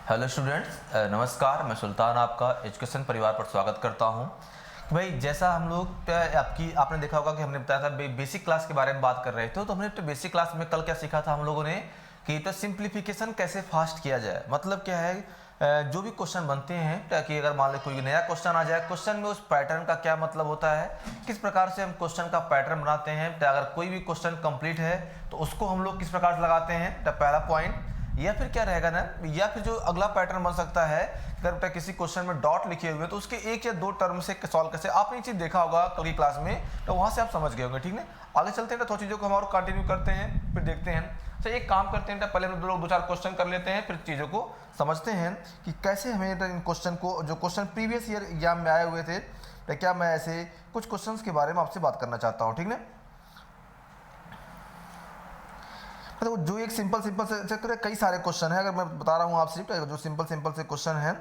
Hello students, नमस्कार। मैं सुल्तान आपका एजुकेशन परिवार पर स्वागत करता हूं। भाई जैसा हम लोग आपने देखा होगा कि हमने बताया था बेसिक क्लास के बारे में बात कर रहे थे। तो हमने बेसिक क्लास में कल क्या सीखा था हम लोगों ने कि तो सिंप्लीफिकेशन कैसे फास्ट किया जाए। मतलब क्या है, जो भी क्वेश्चन बनते हैं ताकि अगर मान लो कोई नया क्वेश्चन आ जाए, क्वेश्चन में उस पैटर्न का क्या मतलब होता है, किस प्रकार से हम क्वेश्चन का पैटर्न बनाते हैं। तो अगर कोई भी क्वेश्चन कंप्लीट है तो उसको हम लोग किस प्रकार से लगाते हैं, तो पहला पॉइंट। या फिर क्या रहेगा ना, या फिर जो अगला पैटर्न बन सकता है, अगर किसी क्वेश्चन में डॉट लिखे हुए तो उसके एक या दो टर्म से सॉल्व कैसे, आपने ये चीज देखा होगा कल की क्लास में, तो वहां से आप समझ गए होंगे। ठीक है, आगे चलते हैं तो थोड़ी चीजों को हम और कंटिन्यू करते हैं, फिर देखते हैं। तो एक काम करते हैं, पहले हम लोग दो चार क्वेश्चन कर लेते हैं, फिर चीजों को समझते हैं कि कैसे हमें इन क्वेश्चन को, जो क्वेश्चन प्रीवियस ईयर एग्जाम में आए हुए थे, तो क्या मैं ऐसे कुछ क्वेश्चंस के बारे में आपसे बात करना चाहता हूँ। ठीक है, तो जो एक सिंपल से कई सारे क्वेश्चन है, अगर मैं बता रहा हूँ आपसे, जो सिंपल से क्वेश्चन है,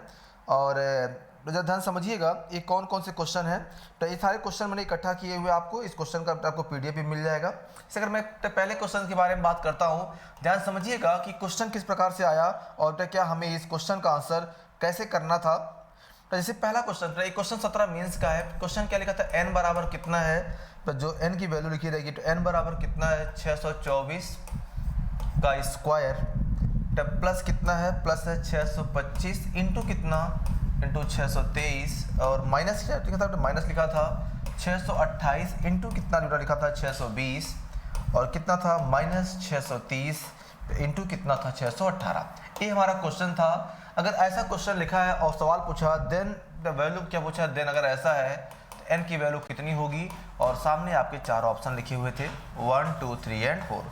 और ध्यान समझिएगा ये कौन कौन से क्वेश्चन है। तो ये सारे क्वेश्चन मैंने इकट्ठा किए हुए, आपको इस क्वेश्चन का आपको पीडीएफ भी मिल जाएगा। इसे अगर मैं पहले क्वेश्चन के बारे में बात करता हूँ, ध्यान समझिएगा कि क्वेश्चन किस प्रकार से आया और क्या हमें इस क्वेश्चन का आंसर कैसे करना था। तो जैसे पहला क्वेश्चन था, क्वेश्चन 17 मीन्स का है। क्वेश्चन क्या लिखा था, n बराबर कितना है, तो जो n की वैल्यू लिखी रहेगी, तो n बराबर कितना है 624 का स्क्वायर, तब प्लस कितना है, प्लस है 625 इंटू कितना, इंटू 623, और माइनस लिखा था, तो माइनस लिखा था 628 इंटू कितना लिखा था 620, और कितना था माइनस 630 इंटू कितना था 618। ये हमारा क्वेश्चन था। अगर ऐसा क्वेश्चन लिखा है और सवाल पूछा, देन द वैल्यू क्या पूछा, देन अगर ऐसा है तो n की वैल्यू कितनी होगी, और सामने आपके चार ऑप्शन लिखे हुए थे 1 2 3 एंड 4।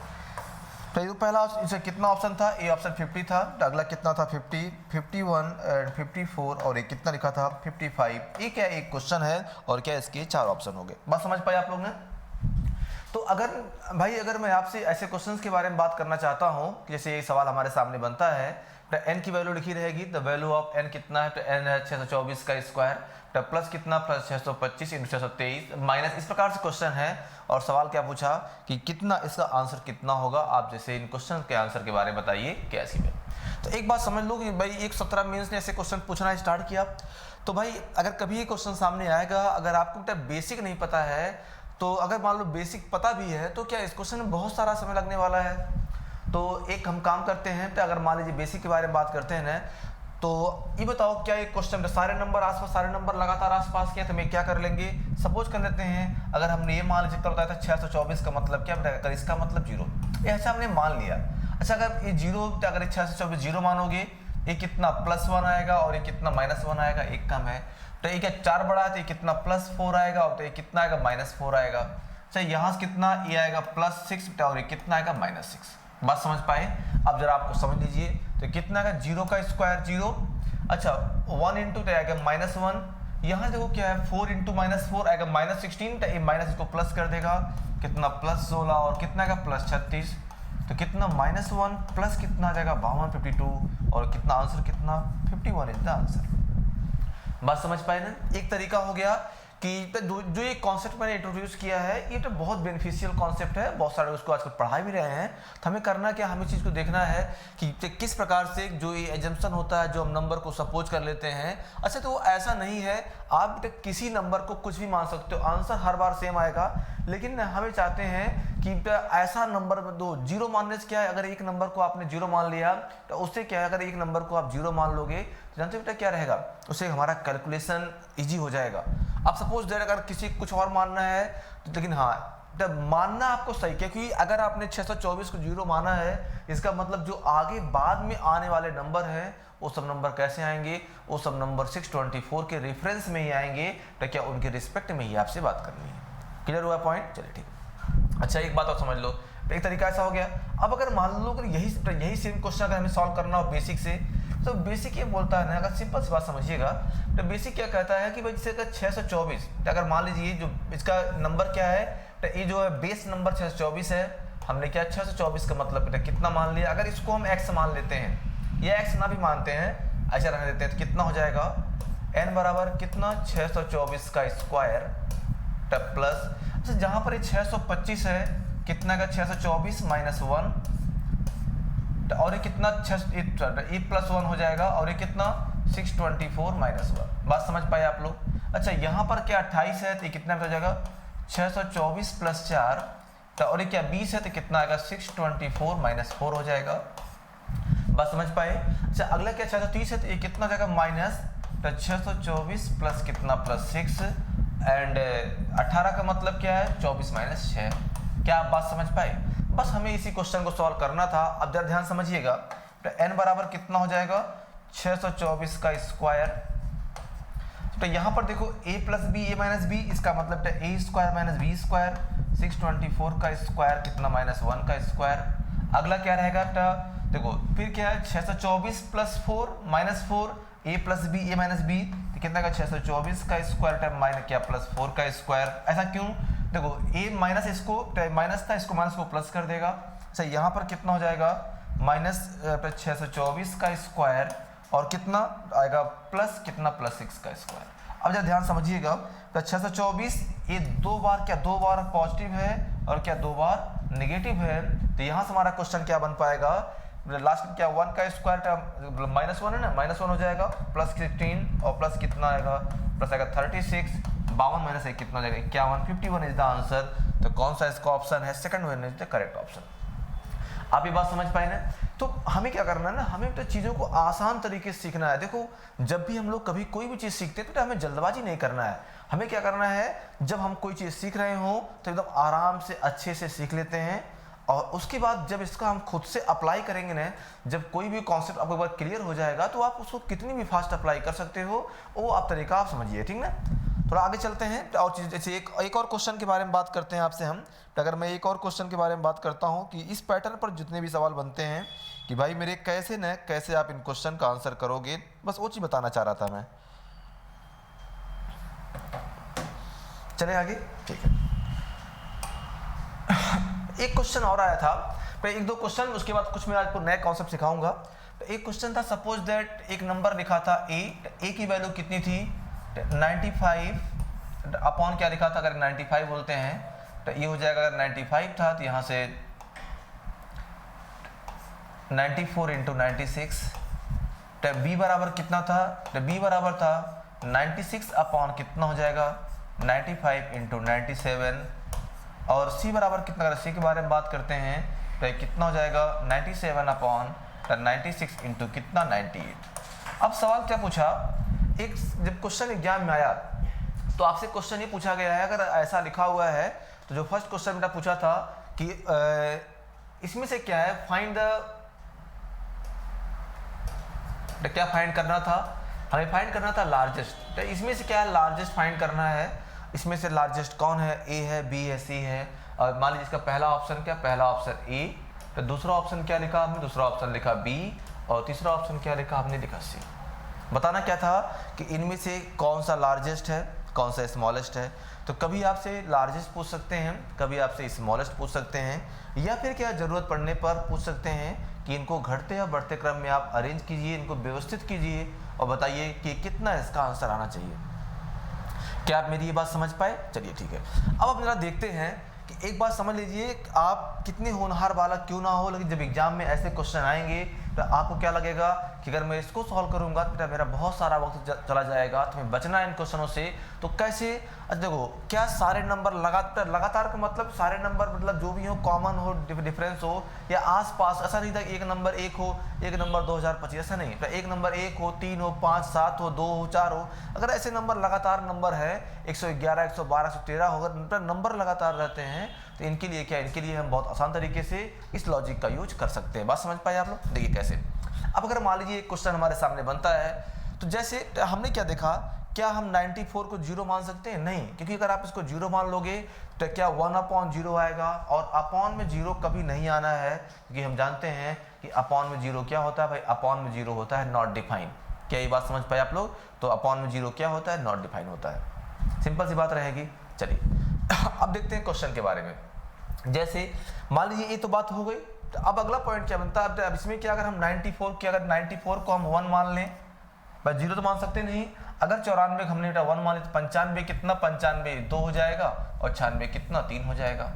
तो ये पहला इसे कितना ऑप्शन था, ए ऑप्शन 50 था, तो अगला कितना था 50, 51 एंड 54, और एक कितना लिखा था 55। ये क्या एक क्वेश्चन है, और क्या इसके चार ऑप्शन हो गए। बात समझ पाए आप लोग ने। तो अगर मैं आपसे ऐसे क्वेश्चंस के बारे में बात करना चाहता हूँ, जैसे ये सवाल हमारे सामने बनता है, तो n की वैल्यू लिखी रहेगी, द वैल्यू ऑफ n कितना है, तो n है 624 का स्क्वायर, तो प्लस कितना, प्लस 625 इंटू 623 माइनस, इस प्रकार से क्वेश्चन है। और सवाल क्या पूछा कि कितना, इसका आंसर कितना होगा। आप जैसे इन क्वेश्चन के आंसर के बारे में बताइए कैसी में। तो एक बात समझ लो कि भाई एक 17 मीन्स ने ऐसे क्वेश्चन पूछना स्टार्ट किया, तो भाई अगर कभी ये क्वेश्चन सामने आएगा, अगर आपको बेसिक नहीं पता है, तो अगर मान लो बेसिक पता भी है, तो क्या इस क्वेश्चन में बहुत सारा समय लगने वाला है। तो एक हम काम करते हैं, तो अगर मान लीजिए बेसिक के बारे में बात करते हैं ना, तो ये बताओ क्या ये क्वेश्चन सारे नंबर आसपास, सारे नंबर लगातार आसपास किया, तो हम क्या कर लेंगे, सपोज कर लेते हैं अगर हमने ये मान लीजिए बताया था 624 का मतलब क्या बताया, अगर इसका मतलब 0, ऐसा हमने मान लिया। अच्छा, अगर ये 0, अगर 624 0 मानोगे, ये कितना +1 आएगा, और ये कितना -1 आएगा, एक कम है। तो ये क्या 4 बड़ा है, तो ये कितना +4 आएगा, और तो ये कितना आएगा -4 आएगा। अच्छा, यहाँ से कितना ये आएगा +6, और ये कितना आएगा -6। बात समझ पाए। अब जरा आपको समझ लीजिए, तो कितना आएगा 0 का स्क्वायर 0। अच्छा, 1 इंटू तो आएगा -1, यहाँ देखो क्या है 4 इंटू -4 आएगा -16, तो ये माइनस इसको प्लस कर देगा, कितना +16, और कितना आएगा +36, तो कितना -1 प्लस कितना आ जाएगा 52 52, और कितना आंसर कितना 51 इज द आंसर। बात समझ पाए ना। एक तरीका हो गया कि जो ये कॉन्सेप्ट मैंने इंट्रोड्यूस किया है, ये तो बहुत बेनिफिशियल कॉन्सेप्ट है, बहुत सारे उसको आजकल पढ़ा भी रहे हैं। तो हमें करना क्या, हमें चीज़ को देखना है कि किस प्रकार से जो ये एजम्पशन होता है, जो हम नंबर को सपोज कर लेते हैं। अच्छा, तो वो ऐसा नहीं है, आप किसी नंबर को कुछ भी मान सकते हो, आंसर हर बार सेम आएगा, लेकिन हमें चाहते हैं कि ऐसा नंबर दो। 0 मानने से क्या है, अगर एक नंबर को आपने 0 मान लिया, तो उससे क्या है, अगर एक नंबर को आप 0 मान लोगे, तो जानते हो बेटा क्या रहेगा, उससे हमारा कैलकुलेशन ईजी हो जाएगा। आप सपोज देर अगर किसी कुछ और मानना है, तो लेकिन हाँ, तब मानना आपको सही, क्योंकि अगर आपने 624 को 0 माना है, इसका मतलब जो आगे बाद में आने वाले नंबर हैं, वो सब नंबर कैसे आएंगे, वो सब नंबर 624 के रेफरेंस में ही आएंगे। तो क्या उनके रिस्पेक्ट में ही आपसे बात करनी है। क्लियर हुआ पॉइंट, चलिए ठीक। अच्छा, एक बात और समझ लो, तो एक तरीका ऐसा हो गया। अब अगर मान लो कि यही सेम क्वेश्चन अगर हमें सॉल्व करना हो बेसिक से, तो बेसिक ये बोलता है ना, अगर सिंपल सी बात समझिएगा, तो बेसिक क्या कहता है कि भाई जैसे अगर 624, तो अगर मान लीजिए जो इसका नंबर क्या है, तो ये जो है बेस नंबर 624 है, हमने क्या 624 का मतलब कितना मान लिया। अगर इसको हम x मान लेते हैं, या x ना भी मानते हैं, ऐसा रहने देते हैं, तो कितना हो जाएगा, n बराबर कितना 624 का स्क्वायर प्लस, अच्छा जहाँ पर ये 625 है, कितना का 624 -1, और ये कितना ए प्लस 1 हो जाएगा, और ये कितना 624 माइनस 1। बात समझ पाए आप लोग। अच्छा यहाँ पर क्या 28 है तो ये कितना हो जाएगा 624 प्लस 4, तो और ये क्या 20 है तो कितना आएगा 624 माइनस 4 हो जाएगा। बात समझ पाए। अच्छा अगला क्या 630 है तो ये कितना हो जाएगा माइनस, तो 624 प्लस कितना प्लस 6 एंड 18 का मतलब क्या है 24 माइनस 6। क्या आप बात समझ पाए। बस हमें इसी क्वेश्चन को सॉल्व करना था। अब जरा ध्यान समझिएगा, तो n बराबर कितना हो जाएगा 624 का स्क्वायर। तो यहाँ पर देखो a plus B A minus B, इसका मतलब है A square minus B square. 624 का स्क्वायर कितना माइनस 1 का स्क्वायर। अगला क्या रहेगा, तो देखो फिर क्या है 624 plus 4 minus 4 a plus B A minus B, तो कितना का 624 का स्क्वायर टाइम माइनस क्या प्लस 4 का स्क्वायर। ऐसा क्यों, देखो a माइनस इसको माइनस था, इसको माइनस को प्लस कर देगा। अच्छा यहाँ पर कितना हो जाएगा माइनस 624 का स्क्वायर और कितना आएगा प्लस कितना प्लस 6 का स्क्वायर। अब जरा ध्यान समझिएगा, तो 624 ये दो बार पॉजिटिव है और क्या दो बार नेगेटिव है। तो यहाँ से हमारा क्वेश्चन क्या बन पाएगा, लास्ट में क्या 1 का स्क्वायर माइनस 1 है ना, माइनस 1 हो जाएगा प्लस 16 और प्लस कितना आएगा प्लस आएगा 36, 52 माइनस 1 कितना हो जाएगा 51, 51 इज द आंसर। तो कौन सा इसका ऑप्शन है, second one is the correct option. आप ये बात समझ पाए ना। तो हमें क्या करना है ना, हमें तो चीज़ों को आसान तरीके से सीखना है। देखो जब भी हम लोग कभी कोई भी चीज़ सीखते हैं तो हमें जल्दबाजी नहीं करना है। हमें क्या करना है, जब हम कोई चीज़ सीख रहे हो तो एकदम आराम से अच्छे से सीख लेते हैं, और उसके बाद जब इसका हम खुद से अप्लाई करेंगे ना, जब कोई भी कॉन्सेप्ट आपको एक बार क्लियर हो जाएगा तो आप उसको कितनी भी फास्ट अप्लाई कर सकते हो, वो आप तरीका आप समझिए, ठीक ना। थोड़ा आगे चलते हैं और चीज़, जैसे एक और क्वेश्चन के बारे में बात करते हैं आपसे हम। तो अगर मैं एक और क्वेश्चन के बारे में बात करता हूं कि इस पैटर्न पर जितने भी सवाल बनते हैं कि भाई मेरे कैसे आप इन क्वेश्चन का आंसर करोगे, बस वो चीज़ बताना चाह रहा था मैं। चले आगे, ठीक है। एक क्वेश्चन और आया था, मैं एक दो क्वेश्चन उसके बाद कुछ मैं आपको नया कॉन्सेप्ट सिखाऊंगा। तो एक क्वेश्चन था, सपोज दैट एक नंबर लिखा था ए की वैल्यू कितनी थी 95 अपॉन क्या लिखा था, अगर 95 बोलते हैं तो ये हो जाएगा, अगर 95 था तो यहाँ से 94 इंटू 96, तो बी बराबर कितना था, तो बी बराबर था 96 अपॉन कितना हो जाएगा 95 इंटू 97, और सी बराबर कितना, अगर सी के बारे में बात करते हैं तो कितना हो जाएगा 97 अपॉन 96 इंटू कितना 98। अब सवाल क्या पूछा, एक जब क्वेश्चन एग्जाम में आया तो आपसे क्वेश्चन ये पूछा गया है, अगर ऐसा लिखा हुआ है तो जो फर्स्ट क्वेश्चन मेरा पूछा था कि इसमें से क्या है फाइंड क्या फाइंड करना था, हमें फाइंड करना था लार्जेस्ट। तो इसमें से क्या है लार्जेस्ट फाइंड करना है, इसमें से लार्जेस्ट कौन है, ए है बी है सी है। और मान लीजिए इसका पहला ऑप्शन क्या, पहला ऑप्शन ए, तो दूसरा ऑप्शन क्या लिखा हमने, दूसरा ऑप्शन लिखा बी, और तीसरा ऑप्शन क्या लिखा हमने, लिखा सी। बताना क्या था कि इनमें से कौन सा लार्जेस्ट है कौन सा स्मॉलेस्ट है। तो कभी आपसे लार्जेस्ट पूछ सकते हैं, कभी आपसे स्मॉलेस्ट पूछ सकते हैं, या फिर क्या ज़रूरत पड़ने पर पूछ सकते हैं कि इनको घटते या बढ़ते क्रम में आप अरेंज कीजिए, इनको व्यवस्थित कीजिए और बताइए कि कितना इसका आंसर आना चाहिए। क्या आप मेरी ये बात समझ पाए। चलिए ठीक है, अब आप जरा देखते हैं कि एक बात समझ लीजिए, आप कितने होनहार बालक क्यों ना हो, लेकिन जब एग्जाम में ऐसे क्वेश्चन आएंगे तो आपको क्या लगेगा कि अगर मैं इसको सॉल्व करूंगा तो मेरा बहुत सारा वक्त चला जाएगा, तो मैं बचना है इन क्वेश्चनों से। तो कैसे, देखो क्या सारे नंबर लगातार का मतलब सारे नंबर मतलब जो भी हो कॉमन हो डिफरेंस हो या आसपास, ऐसा नहीं था एक नंबर 1 हो एक नंबर 2025, ऐसा नहीं। तो एक नंबर 1 हो 3 हो 5 7 हो 2 हो 4 हो, अगर ऐसे नंबर लगातार नंबर है 111 112 113 हो, अगर नंबर लगातार रहते हैं तो इनके लिए क्या, इनके लिए हम बहुत आसान तरीके से इस लॉजिक का यूज कर सकते हैं। बात समझ पाए आप लोग। देखिए कैसे, अब अगर मान लीजिए एक क्वेश्चन हमारे सामने बनता है, तो जैसे हमने क्या देखा, क्या हम 94 को 0 मान सकते हैं, नहीं, क्योंकि अगर आप इसको 0 मान लोगे तो क्या 1/0 आएगा, और अपॉन में 0 कभी नहीं आना है, क्योंकि हम जानते हैं कि अपॉन में 0 क्या होता है भाई, अपॉन में 0 होता है नॉट डिफाइन। क्या ये बात समझ पाए आप लोग। तो अपॉन में 0 क्या होता है, नॉट डिफाइन होता है, सिंपल सी बात रहेगी। चलिए अब देखते हैं क्वेश्चन के बारे में। जैसे मान लीजिए ये तो बात हो गई, तो अब अगला पॉइंट क्या बनता है, अब इसमें क्या, अगर हम 94 को हम 1 मान लें, बस 0 तो मान सकते नहीं, अगर 94 हमने 1 मान लें तो 95 कितना, 95 2 हो जाएगा, और 96 कितना 3 हो जाएगा।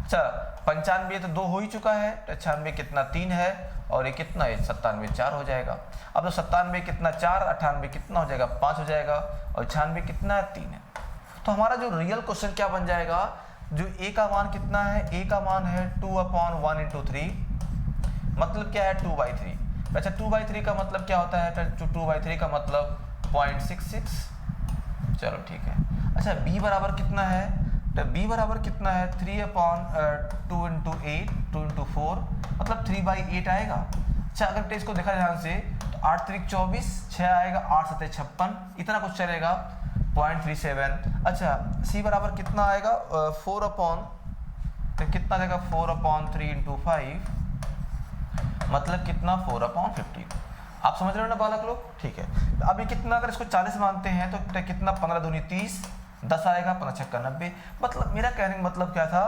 अच्छा 95 तो 2 हो ही चुका है, तो 96 कितना 3 है, और ये कितना है 97 4 हो जाएगा। अब तो 97 कितना 4, 98 कितना हो जाएगा 5 हो जाएगा, और 96 कितना है 3 है। तो हमारा जो रियल क्वेश्चन क्या बन जाएगा, जो ए का मान कितना है, ए का मान है 2/1 × 3, मतलब क्या है 2/3। अच्छा 2/3 का मतलब क्या होता है, 2/3 का मतलब 0.66, चलो ठीक है। अच्छा b बराबर कितना है, तो b बराबर कितना है 3/2 × 8, 2 × 4 मतलब 3/8 आएगा। अच्छा अगर इसको देखा ध्यान से तो 8 × 24, 6 आएगा, 8 × 7 = 56, इतना कुछ चलेगा 0.37। अच्छा c बराबर कितना आएगा 4 तो कितना आएगा 4/3 × 5 मतलब कितना 4/50। आप समझ रहे हो ना बालक लोग, ठीक है। अब ये कितना, अगर इसको 40 मानते हैं तो कितना 15 दूनी 30, 10 आएगा, 15 छक्का 90। मतलब मेरा कहने का मतलब क्या था,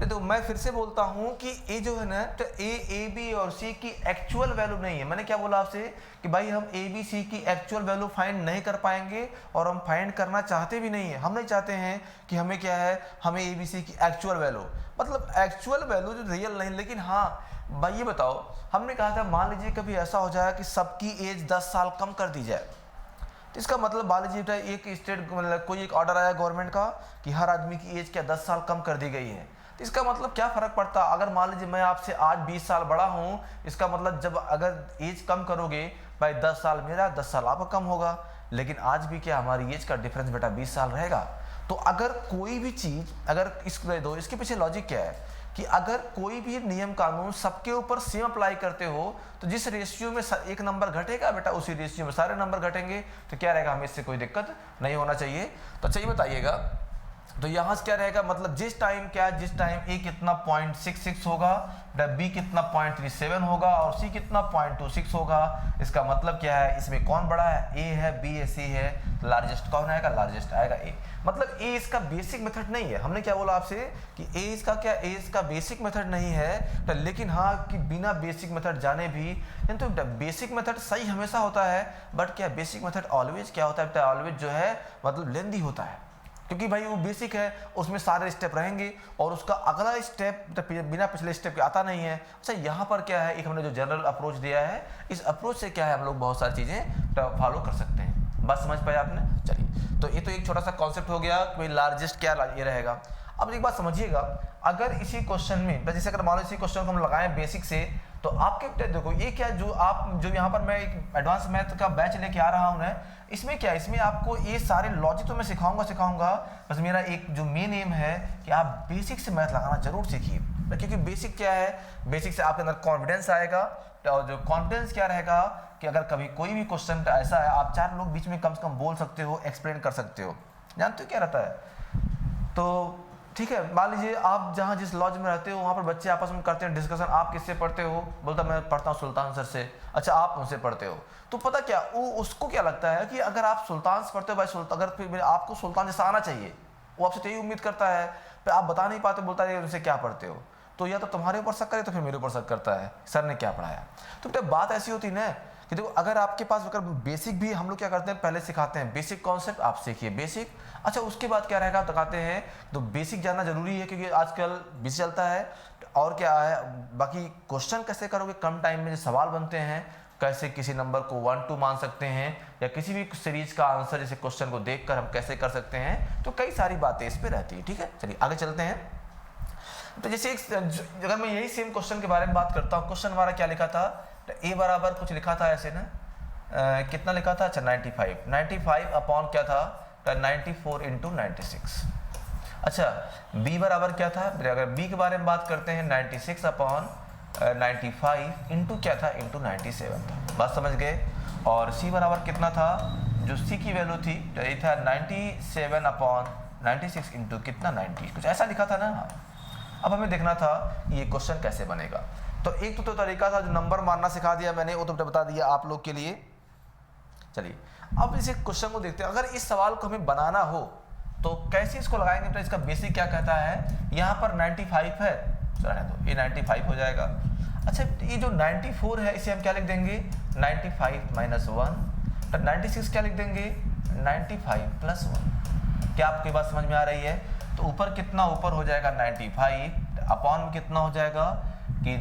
तो मैं फिर से बोलता हूँ कि ए जो है ना, तो ए बी और सी की एक्चुअल वैल्यू नहीं है। मैंने क्या बोला आपसे कि भाई हम ए बी सी की एक्चुअल वैल्यू फाइंड नहीं कर पाएंगे, और हम फाइंड करना चाहते भी नहीं है। हम नहीं चाहते हैं कि हमें क्या है, हमें ए बी सी की एक्चुअल वैल्यू, मतलब एक्चुअल वैल्यू जो रियल नहीं। लेकिन हाँ भाई ये बताओ, हमने कहा था मान लीजिए कभी ऐसा हो जाए कि सबकी एज 10 साल कम कर दी जाए, तो इसका मतलब मान लीजिए एक स्टेट मतलब कोई एक ऑर्डर आया गवर्नमेंट का कि हर आदमी की एज क्या 10 साल कम कर दी गई है, तो इसका मतलब क्या फ़र्क पड़ता। अगर मान लीजिए मैं आपसे आज 20 साल बड़ा हूँ, इसका मतलब जब अगर एज कम करोगे भाई 10 साल मेरा 10 साल आपका कम होगा, लेकिन आज भी क्या हमारी एज का डिफरेंस बेटा 20 साल रहेगा। तो अगर कोई भी चीज़ अगर इसके पीछे लॉजिक क्या है कि अगर कोई भी नियम कानून सबके ऊपर सेम अप्लाई करते हो, तो जिस रेशियो में एक नंबर घटेगा बेटा उसी रेशियो में सारे नंबर घटेंगे, तो क्या रहेगा, हमें इससे कोई दिक्कत नहीं होना चाहिए। तो अच्छा ये बताइएगा, तो यहाँ से क्या रहेगा, मतलब जिस टाइम ए कितना 0.66 होगा, बी कितना 0.37 होगा, और सी कितना 0.26 होगा। इसका मतलब क्या है, इसमें कौन बड़ा है, ए है, बी है, सी है, लार्जेस्ट कौन आएगा, लार्जेस्ट आएगा ए। मतलब ए इसका बेसिक मेथड नहीं है। हमने क्या बोला आपसे कि ए इसका क्या, ए इसका बेसिक मेथड नहीं है, तो लेकिन हाँ कि बिना बेसिक मेथड जाने भी, तो बेसिक मेथड सही हमेशा होता है, बट क्या बेसिक मेथड ऑलवेज क्या होता है, ऑलवेज जो है मतलब लेंदी होता है, क्योंकि भाई वो बेसिक है, उसमें सारे स्टेप रहेंगे और उसका अगला स्टेप बिना पिछले स्टेप के आता नहीं है। अच्छा यहाँ पर क्या है, एक हमने जो जनरल अप्रोच दिया है, इस अप्रोच से क्या है हम लोग बहुत सारी चीज़ें फॉलो कर सकते हैं। बात समझ पाए आपने, चलिए। तो ये तो एक छोटा सा कॉन्सेप्ट हो गया, कोई लार्जेस्ट क्या ये रहेगा। अब एक बात समझिएगा, अगर इसी क्वेश्चन में जैसे अगर मान लो इसी क्वेश्चन को हम लगाएं बेसिक से, तो आपके देखो ये क्या जो यहाँ पर मैं एक एडवांस मैथ का बैच लेके आ रहा हूँ ना, इसमें क्या, इसमें आपको ये सारे लॉजिक तो मैं सिखाऊंगा, बस मेरा एक जो मेन एम है कि आप बेसिक से मैथ लगाना जरूर सीखिए, क्योंकि बेसिक क्या है, बेसिक से आपके अंदर कॉन्फिडेंस आएगा, और जो कॉन्फिडेंस क्या रहेगा कि अगर कभी कोई भी क्वेश्चन ऐसा है, आप 4 लोग बीच में कम से कम बोल सकते हो, एक्सप्लेन कर सकते हो। जानते हो क्या रहता है, तो ठीक है, मान लीजिए आप जहाँ जिस लॉज में रहते हो वहाँ पर बच्चे आपस में करते हैं डिस्कशन, आप किससे पढ़ते हो, बोलता मैं पढ़ता हूँ सुल्तान सर से। अच्छा आप उनसे पढ़ते हो, तो पता क्या उसको क्या लगता है कि अगर आप सुल्तान से पढ़ते हो भाई, अगर फिर आपको सुल्तान जैसा आना चाहिए, वो आपसे तो यही उम्मीद करता है, फिर आप बता नहीं पाते, बोलता है उनसे क्या पढ़ते हो, तो या तो तुम्हारे ऊपर शक करे तो फिर मेरे ऊपर शक करता है सर ने क्या पढ़ाया। तो बेटा बात ऐसी होती है ना कि देखो, अगर आपके पास अगर बेसिक भी हम लोग क्या करते हैं, पहले सिखाते हैं बेसिक कॉन्सेप्ट, आप सीखिए बेसिक। अच्छा उसके बाद क्या रहेगा, बताते हैं, तो बेसिक जानना जरूरी है क्योंकि आजकल बिजी चलता है। और क्या है, बाकी क्वेश्चन कैसे करोगे, कम टाइम में जो सवाल बनते हैं, कैसे किसी नंबर को 1 2 मान सकते हैं, या किसी भी सीरीज का आंसर जैसे क्वेश्चन को देखकर हम कैसे कर सकते हैं, तो कई सारी बातें इस पर रहती है। ठीक है, चलिए आगे चलते हैं। तो जैसे अगर मैं यही सेम क्वेश्चन के बारे में बात करता हूँ, क्वेश्चन हमारा क्या लिखा था, तो ए बराबर कुछ लिखा था ऐसे ना, कितना लिखा था, अच्छा 95 अपॉन क्या था, 94 × 96। अच्छा बी बराबर क्या था, अगर बी के बारे में बात करते हैं 96 अपॉन 95 इंटू क्या था, इंटू 97 था। बात समझ गए। और सी बराबर कितना था, जो सी की वैल्यू थी तो ये था 97 अपॉन 96 इंटू कितना 90, कुछ ऐसा लिखा था ना। अब हमें देखना था ये क्वेश्चन कैसे बनेगा। तो एक तो तरीका था, जो नंबर मानना सिखा दिया मैंने, वो तो बता दिया आप लोग के लिए। चलिए अब इस क्वेश्चन को देखते हैं, अगर इस सवाल को हमें बनाना हो तो कैसे इसको लगाएंगे। तो इसका बेसिक क्या कहता है, यहाँ पर 95 है, रहने दो, ये 95 हो जाएगा। अच्छा ये जो 94 है इसे हम क्या लिख देंगे, 95 - 1, तो 96 क्या लिख देंगे, 95 + 1। क्या आपकी बात समझ में आ रही है। तो ऊपर कितना, ऊपर हो जाएगा 95, अपॉन में कितना हो जाएगा कि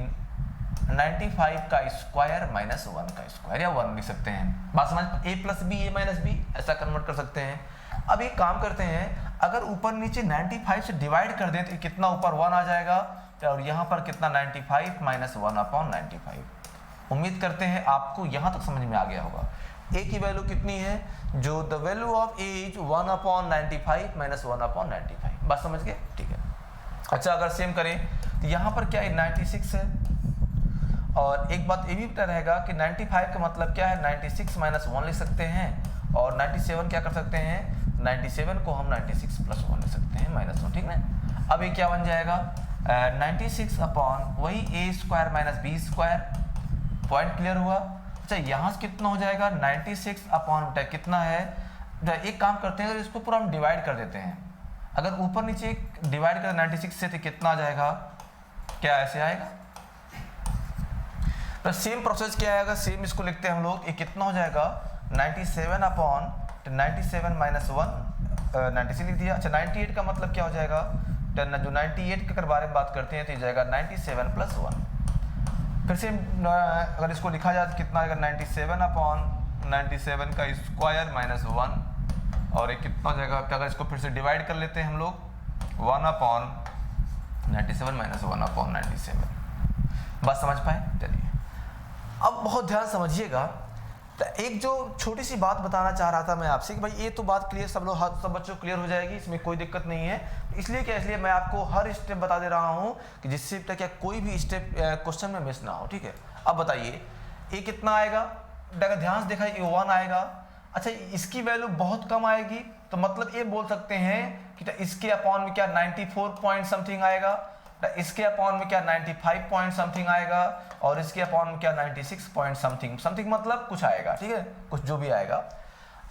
95 का स्क्वायर माइनस 1 का स्क्वायर, या 1 लिख सकते हैं। बात समझ, a plus B A minus B ऐसा कन्वर्ट कर सकते हैं। अब एक काम करते हैं, अगर ऊपर नीचे 95 से डिवाइड कर दें तो कितना ऊपर 1 आ जाएगा, और यहाँ पर कितना 95 माइनस 1 अपॉन 95। उम्मीद करते हैं आपको यहाँ तक समझ में आ गया होगा। a की वैल्यू कितनी है, जो the value of a is 1 upon 95 minus 1 upon 95। बात समझ गए, ठीक है। अच्छा, अगर सेम करें तो यहाँ पर क्या है 96 है, और एक बात ये भी पता रहेगा कि 95 का मतलब क्या है 96 माइनस 1 लिख सकते हैं, और 97 क्या कर सकते हैं 97 को हम 96 प्लस 1 लिख सकते हैं माइनस 1, ठीक ना। अब ये क्या बन जाएगा 96 अपॉन वही a square minus B square. Point clear हुआ। अच्छा, यहाँ से कितना हो जाएगा 96 अपॉन बेटा कितना है, एक काम करते हैं अगर इसको पूरा हम डिवाइड कर देते हैं, अगर ऊपर नीचे डिवाइड कर 96 से तो कितना आ जाएगा, क्या ऐसे आएगा। तो सेम प्रोसेस क्या आएगा, सेम इसको लिखते हैं हम लोग, ये कितना हो जाएगा 97 अपॉन 97 माइनस 1 96 लिख दिया। अच्छा, 98 का मतलब क्या हो जाएगा, जो 98 के बारे में बात करते हैं तो ये जाएगा 97 प्लस 1। फिर से अगर इसको लिखा जाए तो कितना आएगा 97 अपॉन 97 का स्क्वायर माइनस 1, और ये कितना हो जाएगा, अगर इसको फिर से डिवाइड कर लेते हैं हम लोग 1 अपॉन 97 माइनस 1 अपॉन 97। बात समझ पाए। चलिए अब बहुत ध्यान समझिएगा, तो एक जो छोटी सी बात बताना चाह रहा था मैं आपसे कि भाई ये तो बात क्लियर, सब लोग सब बच्चों को क्लियर हो जाएगी, इसमें कोई दिक्कत नहीं है। इसलिए मैं आपको हर स्टेप बता दे रहा हूँ कि जिससे तक क्या कोई भी स्टेप क्वेश्चन में मिस ना हो, ठीक है। अब बताइए ये कितना आएगा, अगर ध्यान से देखा ये 1 आएगा। अच्छा, इसकी वैल्यू बहुत कम आएगी, तो मतलब ये बोल सकते हैं कि इसके अपॉन में क्या 94 पॉइंट समथिंग आएगा, इसके अपॉन में क्या 95 पॉइंट समथिंग आएगा, और इसके अपॉन में क्या 96 पॉइंट समथिंग मतलब कुछ आएगा, ठीक है, कुछ जो भी आएगा।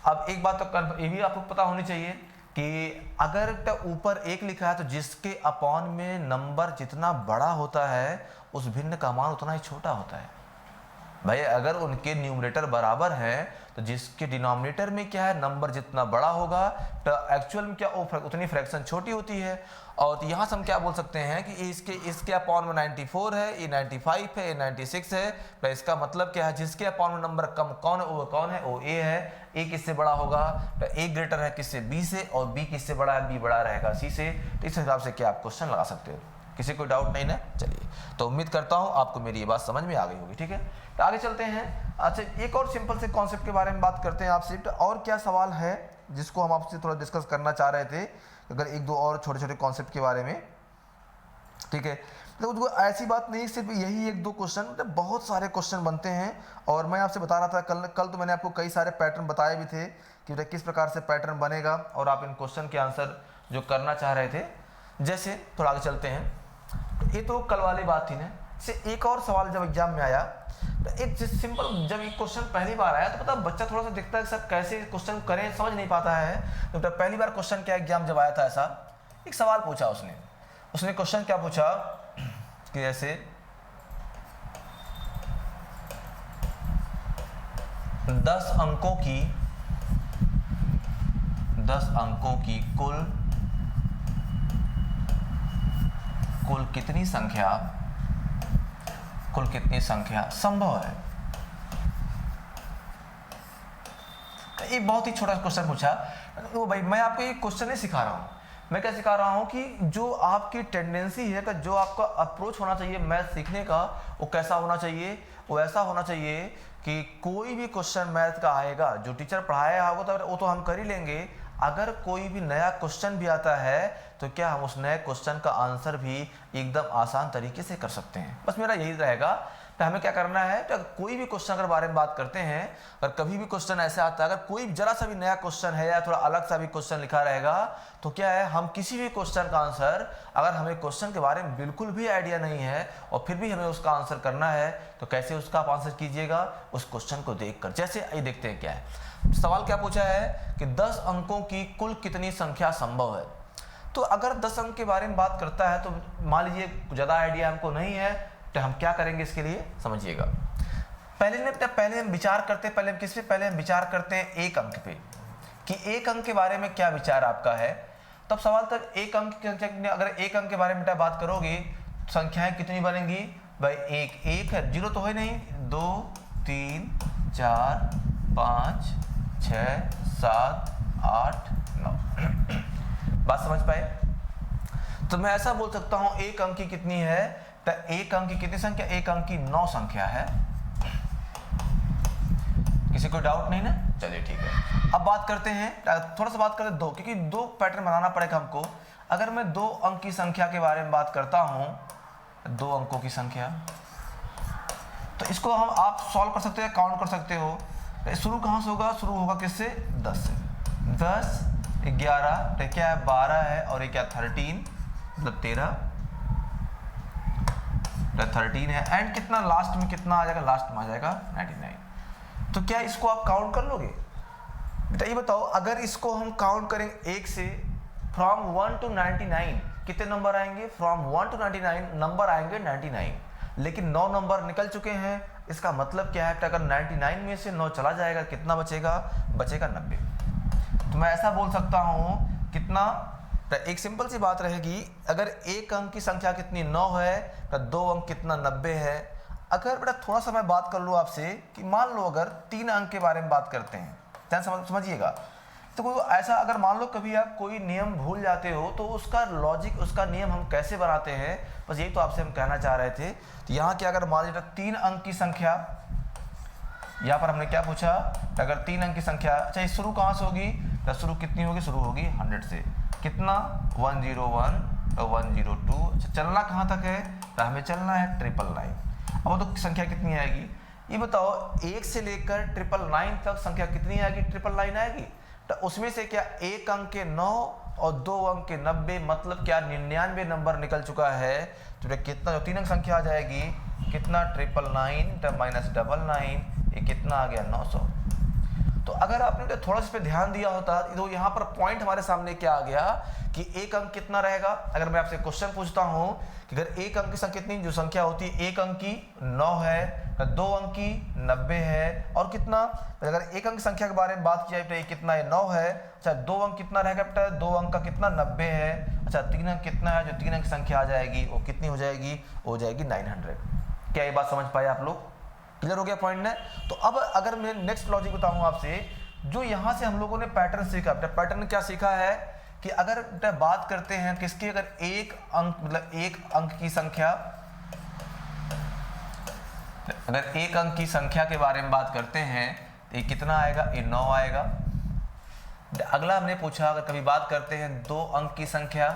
अब एक बात तो ये भी आपको पता होनी चाहिए कि अगर ऊपर 1 लिखा है तो जिसके अपॉन में नंबर जितना बड़ा होता है उस भिन्न का मान उतना ही छोटा होता है। भाई अगर उनके न्यूमरेटर बराबर है तो जिसके डिनोमिनेटर में क्या है नंबर जितना बड़ा होगा तो एक्चुअल में क्या उतनी फ्रैक्शन छोटी होती है। और तो यहाँ से हम क्या बोल सकते हैं कि इसके अपॉन में 94 है, ये 95 है, ये 96 है, तो इसका मतलब क्या है जिसके अपॉन में नंबर कम कौन है वो कौन है, वो ए है। ए किससे बड़ा होगा तो ए ग्रेटर है किससे, बी से, और बी किससे बड़ा है, बी बड़ा रहेगा सी से। तो इस हिसाब से क्या आप क्वेश्चन लगा सकते हो, किसी कोई डाउट नहीं ना। चलिए, तो उम्मीद करता हूँ आपको मेरी ये बात समझ में आ गई होगी, ठीक है। तो आगे चलते हैं। अच्छा, एक और सिंपल से कॉन्सेप्ट के बारे में बात करते हैं आपसे। तो और क्या सवाल है जिसको हम आपसे थोड़ा डिस्कस करना चाह रहे थे, अगर एक दो और छोटे छोटे कॉन्सेप्ट के बारे में, ठीक है। तो ऐसी बात नहीं सिर्फ यही एक दो क्वेश्चन, मतलब बहुत सारे क्वेश्चन बनते हैं। और मैं आपसे बता रहा था कल तो मैंने आपको कई सारे पैटर्न बताए भी थे कि किस प्रकार से पैटर्न बनेगा और आप इन क्वेश्चन के आंसर जो करना चाह रहे थे। जैसे थोड़ा आगे चलते हैं, ये तो कल वाली बात थी ना। से एक और सवाल जब एग्जाम में आया तो एक सिंपल, जब एक क्वेश्चन पहली बार आया तो पता बच्चा थोड़ा सा दिखता है सर कैसे क्वेश्चन करें, समझ नहीं पाता है। तो पहली बार क्वेश्चन क्या एग्जाम जब आया था, ऐसा एक सवाल पूछा उसने क्वेश्चन क्या पूछा कि ऐसे 10 अंकों की कुल कितनी संख्या संभव है। ये बहुत ही छोटा क्वेश्चन पूछा। तो भाई मैं आपको ये क्वेश्चन नहीं सिखा रहा हूँ, मैं क्या सिखा रहा हूँ कि जो आपकी टेंडेंसी है कि जो आपका अप्रोच होना चाहिए मैथ सीखने का, वो कैसा होना चाहिए, वो ऐसा होना चाहिए कि कोई भी क्वेश्चन मैथ का आएगा जो टीचर पढ़ाया होगा तो वो तो हम कर ही लेंगे। अगर कोई भी नया क्वेश्चन भी आता है तो क्या हम उस नए क्वेश्चन का आंसर भी एकदम आसान तरीके से कर सकते हैं। बस मेरा यही रहेगा। तो हमें क्या करना है, तो कोई भी क्वेश्चन अगर बारे में बात करते हैं, अगर कभी भी क्वेश्चन ऐसा आता है, अगर कोई जरा सा भी नया क्वेश्चन है या थोड़ा अलग सा भी क्वेश्चन लिखा रहेगा, तो क्या है हम किसी भी क्वेश्चन का आंसर, अगर हमें क्वेश्चन के बारे में बिल्कुल भी आइडिया नहीं है और फिर भी हमें उसका आंसर करना है, तो कैसे उसका आप आंसर कीजिएगा, उस क्वेश्चन को देखकर। जैसे ये देखते हैं क्या है सवाल, क्या पूछा है कि 10 अंकों की कुल कितनी संख्या संभव है। तो अगर 10 अंक के बारे में बात करता है तो मान लीजिए ज़्यादा आइडिया हमको नहीं है, तो हम क्या करेंगे इसके लिए समझिएगा। पहले हम विचार करते हैं, पहले हम विचार करते हैं एक अंक पे कि एक अंक के बारे में क्या विचार आपका है। तब सवाल तक एक अंक, अगर एक अंक के बारे में बात करोगे संख्याएं कितनी बनेंगी भाई, एक है, जीरो तो है नहीं, 2 3 4 5 6 7 8 9। बात समझ पाए? तो मैं ऐसा बोल सकता हूं एक अंक की कितनी है, तो एक अंक की कितनी संख्या, एक अंक की 9 संख्या है। किसी को डाउट नहीं ना? चलिए ठीक है। अब बात करते हैं, थोड़ा सा बात करते हैं दो, क्योंकि दो पैटर्न बनाना पड़ेगा हमको। अगर मैं 2 अंक की संख्या के बारे में बात करता हूं, 2 अंकों की संख्या, तो इसको हम आप सॉल्व कर सकते हैं, काउंट कर सकते हो। शुरू कहां से होगा, शुरू होगा किससे, 10 से। 10 11 तो क्या है 12 है, और ये क्या 13 मतलब 13 13 है, एंड कितना लास्ट में कितना आ जाएगा, लास्ट में आ जाएगा 99। तो क्या इसको आप काउंट कर लोगे बेटा? ये बताओ, अगर इसको हम काउंट करेंगे 1 से, फ्रॉम 1 to 99 कितने नंबर आएंगे, फ्रॉम 1 to 99 नंबर आएंगे 99, लेकिन 9 नंबर निकल चुके हैं। इसका मतलब क्या है कि अगर 99 में से 9 चला जाएगा, कितना बचेगा, बचेगा 90। तो मैं ऐसा बोल सकता हूँ कितना, तो एक सिंपल सी बात रहेगी, अगर एक अंक की संख्या कितनी 9 है, तो 2 अंक कितना 90 है। अगर बेटा थोड़ा सा मैं बात कर लूँ आपसे कि मान लो अगर 3 अंक के बारे में बात करते हैं, ध्यान समझिएगा। तो कोई ऐसा, अगर मान लो कभी आप कोई नियम भूल जाते हो, तो उसका लॉजिक, उसका नियम हम कैसे बनाते हैं, बस यही तो आपसे हम कहना चाह रहे थे। तो यहाँ क्या, अगर मान लीजिए 3 अंक की संख्या, यहाँ पर हमने क्या पूछा, अगर 3 अंक की संख्या, अच्छा ये शुरू कहाँ से होगी, तो शुरू कितनी होगी, शुरू होगी 100 से। कितना, 101 तो 102। अच्छा चलना कहाँ तक है, तो हमें चलना है 999। अब तो संख्या कितनी आएगी, ये बताओ, 1 से लेकर 999 तक संख्या कितनी आएगी, 999 आएगी। तो उसमें से क्या एक अंक के 9 और 2 अंक के 90, मतलब क्या 99 नंबर निकल चुका है। तो कितना, जो 3 अंक संख्या आ जाएगी, कितना 999 माइनस 99, ये कितना आ गया 900। तो अगर आपने थोड़ा सा पे ध्यान दिया होता, तो यहाँ पर पॉइंट हमारे सामने क्या आ गया कि एक अंक कितना रहेगा। अगर मैं आपसे क्वेश्चन पूछता हूँ कि अगर एक अंक की संख्या कितनी, जो संख्या होती है एक अंक की 9 है, 2 अंक की 90 है, और कितना, अगर एक अंक संख्या के बारे में बात किया तो ये कितना है 9 है। अच्छा 2 अंक कितना रहेगा बेटा, 2 अंक का कितना 90 है। अच्छा 3 अंक कितना है, जो 3 अंक संख्या आ जाएगी वो कितनी हो जाएगी, हो जाएगी 900। क्या ये बात समझ पाए आप लोग? क्लियर हो गया पॉइंट ने? तो अब अगर मैं नेक्स्ट लॉजिक बताऊं आपसे, जो यहाँ से हम लोगों ने पैटर्न सीखा, पैटर्न क्या सीखा है कि अगर बात करते हैं किसकी, अगर एक अंक मतलब एक अंक की संख्या, अगर एक अंक की संख्या के बारे में बात करते हैं तो ये कितना आएगा, ये 9 आएगा। अगला हमने पूछा, अगर कभी बात करते हैं 2 अंक की संख्या,